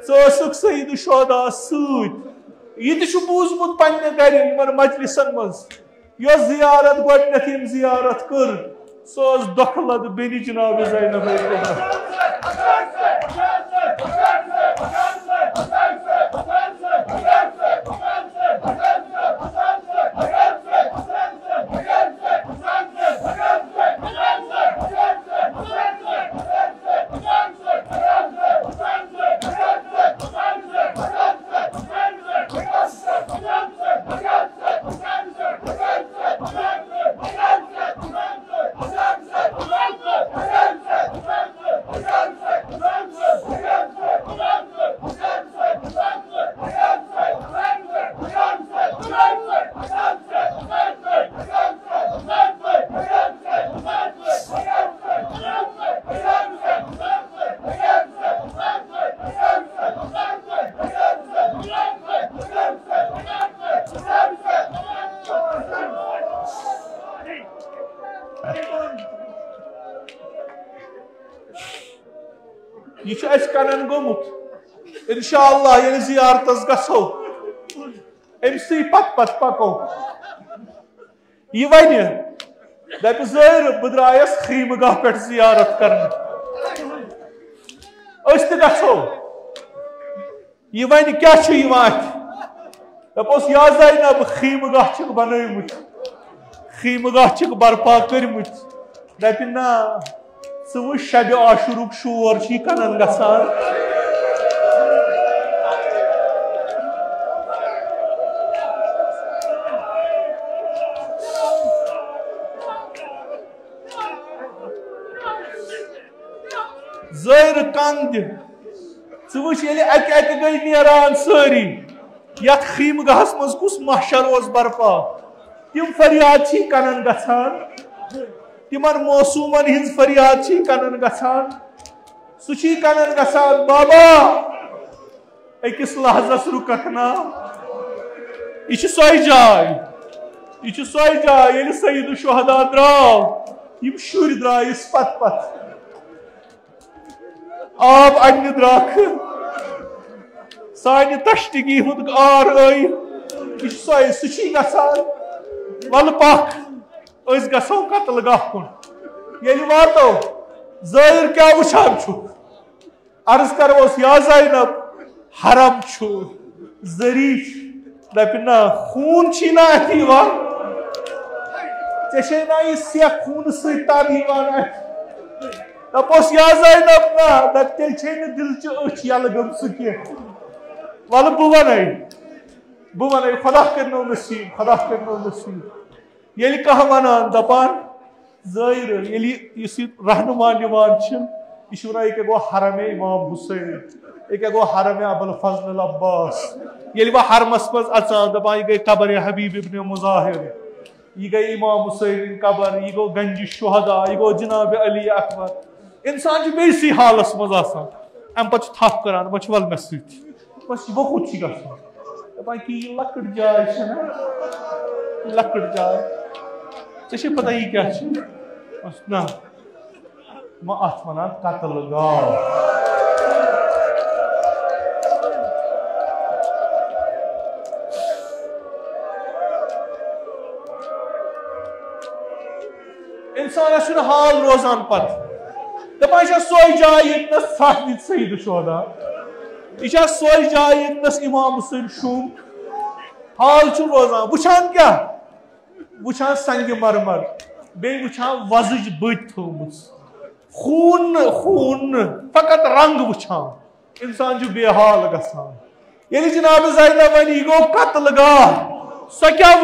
ज़क सईद शुहदा सत यह बूझमुत पन्ने गर मजलिसन मज यह जियारत गोडनेथ जियारत कर सह दखलत बेनि जनाब ज़ैनब यह कनन गोमुत इंशाअल्लाह ये जियारतस गसो अमसी पत पको यह वन दप ज़र बह द्रायस खीमगाह पे जियारत करने गो यह वन क्या दपोस या ज़ैनब खीमगाह बनमुत खीमगाह बर्पा कर्मुत दप ना व शब आशुरुक शोर कनन गसान ज़र कंद वुच अक गई नेरान सारी यथ खीमगाहस मज कुस महशर बर्पा तिम फरियाद कनन गसान तिमन मौसूमन हिंज फरियाद कनन गसान सह कनन गसान बाबा अकिस लहजस रुकख ना यह सो जाय ये सईद शुहदा द्राव यम शुर द्रायस पत आब अन्न द्राख सानि तश्तगी हुंद आर आई यह सह गसान वल पख अस गसो कत्ल गाह कुन ये वातो ज़ाहिर क्या वुछान अर्ज करोस या ज़ैनब हरम जरी दप ना खून ना ऐसे ना यह सेख खून सर दपोस या ज़ैनब ना दप तेल दिल अच यल गम सह वल बह वन खुदा करनो नसीब ये कह वनान दपान ज़ाहिर रहनुमा निवान यह वह गो हरम इमाम हुसैन यह गो हरम अबुल फजल अब्बास ये वह हरमस मज अचा दपान यह गई कबर हबीब इब्न मुज़ाहिर यह गई इमाम हुसैन कबर यह गो गंज शुहदा यह गो जनाब अली अकबर इंसान बेसी हालस मज अम पे थप करान वह वल मे बस बहुत गपान कि लकड़ जाय लकड़ जाय ऐसे पता ही क्या ना अत वन कत्ल गाह इंसान हाल रोजान पत दपान सो जाय यस सईद शुहदा यह सो जाय यस इमाम हुसैन शुम हाल रोजान वुछान क्या वुछान संग मरमर बे वुछान वजज बत थोमुत खून फकत रंग वुछान इंसान बेहाल गसान ये जनाब ज़ैनब वन यह गो कत्ल गाह सो क्या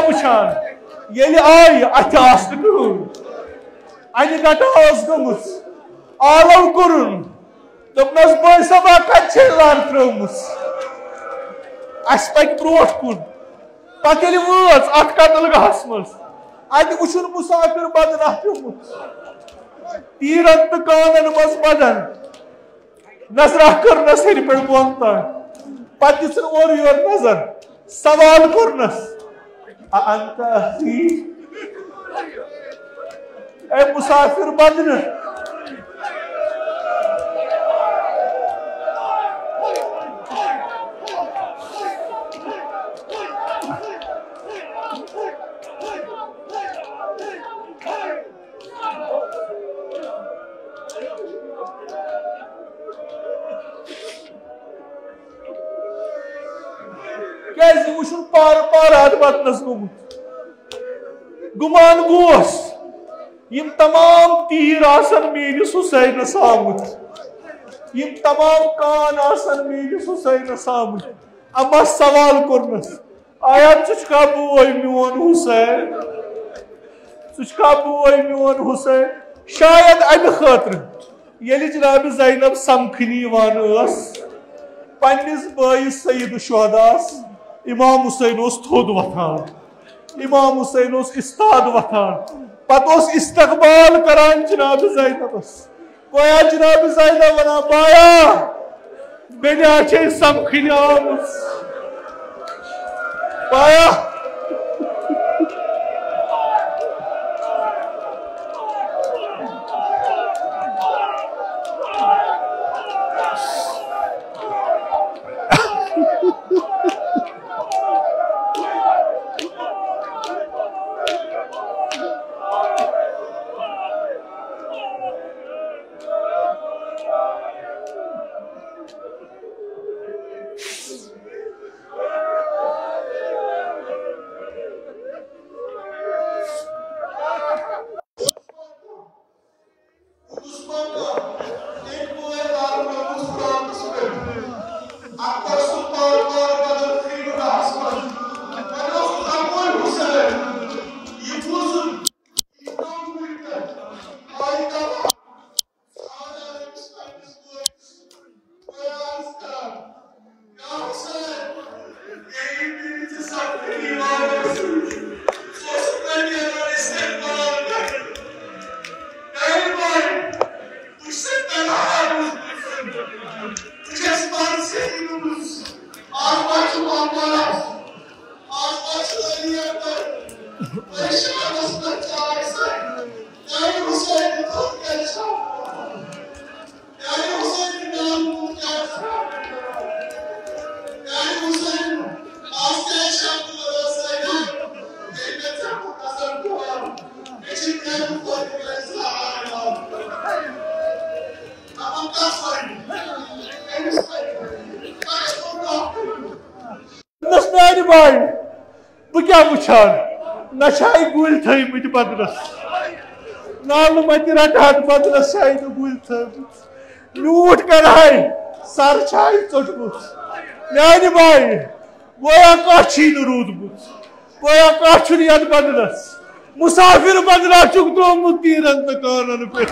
वुछान ये आई अत अन गटा गमुत आलव कुरुन दोपनस बड़ सबा कत लान त्रुमुत अस पक ब्रोट कुन पे अत कत्ल गाहस मज अत वुचुन मुसाफिर बदन प्योमुत तीरन तो कानन मज बदन नजरा करनस हर पे बोन पत दिसन और योर नजर सवाल करनस अंत ए मुसाफिर बदन वुचुन पार पार अत बदनस गोमुत गुमान गोस यम तमाम तीर आसन मेरिस हुसैनस आमुत यम तमाम कान आसन मेरिस हुसैनस आमुत अमा सवाल करनस आया चुचका बोय मोन हुसैन चुचका बोय मोन हुसैन शायद अम खातर यलि जनाब ज़ैनब समखनी वान पन्निस बाइस सईद शुहदास इमाम हुसैन थोद वथान इमाम हुसैन इस्ताद वथान पत इस्तकबाल करान जनाब ज़ैनबस गोया जनाब ज़ैनब वना बाया बेना छे समखिन आमुस बाया नशाई गुल थमित बदनस नाल मत रटान बदनस शाय गुल थमित लूट कराई सर छाई चोटमुत न्यानि भाई गोया काछी रूदमुत गोया काछुन यद बदनस मुसाफिर बदला चुक त्रोमुत तीरन त कानन पे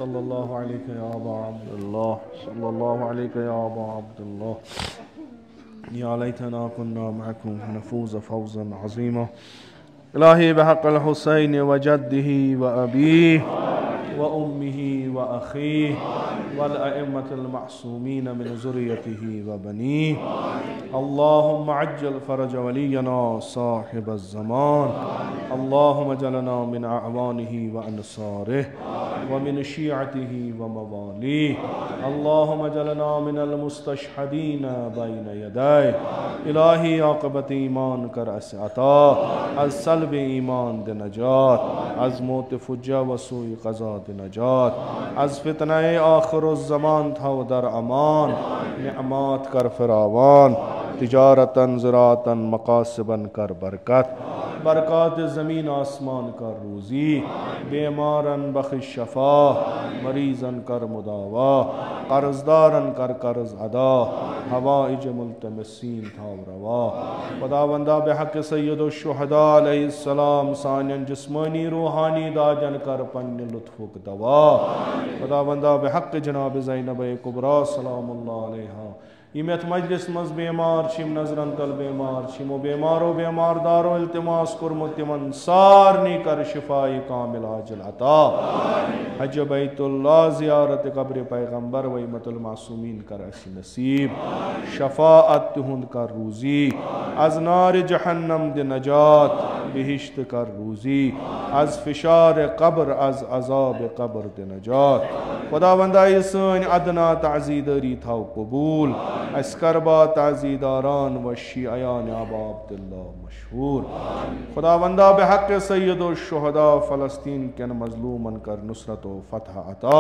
सल्लल्लाहु अलैहि या अबा अब्दुल्लाह सल्लल्लाहु अलैहि या अबा अब्दुल्लाह या लैतना कुन्ना मअकुम फनफूज़ फौज़न अज़ीमा इलाही बिहक़्क़िल हुसैन व जद्दिही व अबीही व उम्मिही व अख़ीही वल अइम्मतिल मअसूमीन मिन ज़ुर्रियतिही व बनीही अल्लाहुम्मा अज्जिल फ़रज वलियना साहिबज़ ज़मान अल्लाहुम्मा जलना मिन अअवानिही व अंसारिही व मिन शियअतिही व मवालीही अल्लाहुम्मा जलना मिनल मुस्तशहदीन बैन यदैहि इलाही आक़िबत ईमान कर अस अता अज़ सल्ब ईमान दे नजात अज़ मौत फुज्जा व सूई क़ज़ा दे नजात अज़ फितनाए आखिरुज़्ज़मान था दर अमान निअमात कर फ़रावान तिजारतन ज़राअतन मक़ासिबन कर बरकत बरक़ात ज़मीन आसमान कर रूज़ी बेमारन बख़िश शफ़ा मरीज़न कर मुदावा कर्ज़दारन कर कर्ज़ अदा हवाइज मुल्तमसीन था रवा खुदावंदा बेहक़ सय्यदुश शुहदा अलैहिस्सलाम सानियन जिस्मानी रूहानी दाजन कर पन्न लुत्फ़ुक दवा खुदावंदा बेहक़ जनाब ज़ैनब कुबरा सलामुल्लाह अलैहा इमत मजलिस मज बेमार शिम नजरन तल बेमार शिमो बेमारो बेमार दारो इल्तिमास कुरमुत तिमन सारनी कर शिफाई कामिल आजिल अता हज बैतुल्लाह ज़ियारत कब्र पैगंबर व इमतुल मासूमीन कर असी नसीब शफाअत तुहुंद कर रूज़ी अज़ नार जहन्नम दे नजात बिहिश्त कर रूज़ी अज़ फिशार कब्र अज़ अज़ाब कब्र दे नजात खुदावंदा सन अदना ताज़ीदारी था कबूल अस्करबा ताज़ीदारान व शियान अबा अब्दुल्लाह मशहूर खुदावंदा बेहक़ सय्यदुश शुहदा फ़लस्तीन के मज़लूमन कर नुसरत व फ़तह अता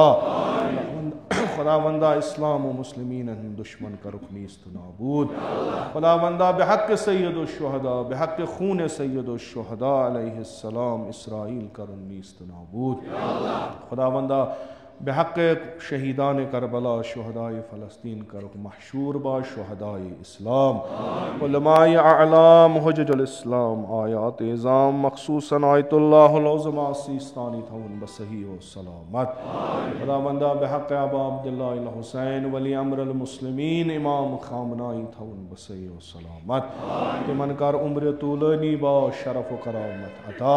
खुदावंदा इस्लाम व मुस्लिमीन दुश्मन कर रुकनीस्त नाबूद खुदावंदा बेहक़ सय्यदुश शुहदा बेहक़ खून सय्यदुश शुहदा अलैहिस्सलाम इसराइल कर नीस्त नाबूद खुदावंदा बेहक़ शहीदान करबला शुहदाए फ़लस्तीन कर महशूर बा शुहदाए इस्लाम उलमाए अअलाम हुज्जतुल इस्लाम आयात इज़ाम मख़सूसन आयतुल्लाहुल उज़्मा सीस्तानी थवन बसही व सलामत खुदावंदा बेहक़ अबा अब्दुल्लाह अल हुसैन वली अम्रुल मुस्लिमीन इमाम खामनाई थवन बसही व सलामत तिमन कर उम्र तूलनी बा शरफ़ व करामत अता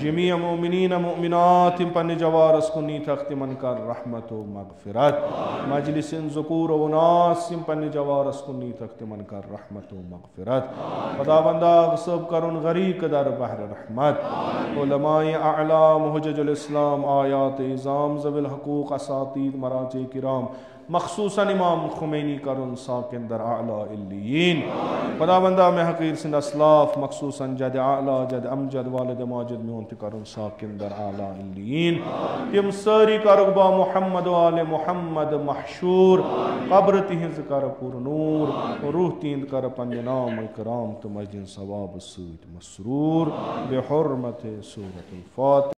जमी मोमिनीन मोमिनात पन्न जवारस कुनी तख्त मन कर रहमत व मगफिरत मजलिसिन ज़ुकूर व उनास यम पन्ने जवारस कुन्नी तक तिमन कर रहमत व मगफिरत खुदाबंदा सब करुन गरीक दर बहर रहमत उलमाए आला मुहज्जजुल इस्लाम आयात इज़ाम ज़विल हकूक असातीद मराजे किराम मखसूसन इमाम खुमैनी करुन साकिन दर आला इल्लियीन खुदाबंदा में हकीर सिंध असलाफ मखसूसन जद आला जद अमजद वालिद माजिद में उनती करुन साकिन दर आला इल्लियीन तिम सारी करुबा मुहम्मद वाले मुहम्मद महशूर कब्र तिहिंज कर पुर नूर रूह तींद कर पन्ने नाम इकराम तो मजदिन सवाब सूत मसरूर बेहुर्मत सूरतुल फातिहा।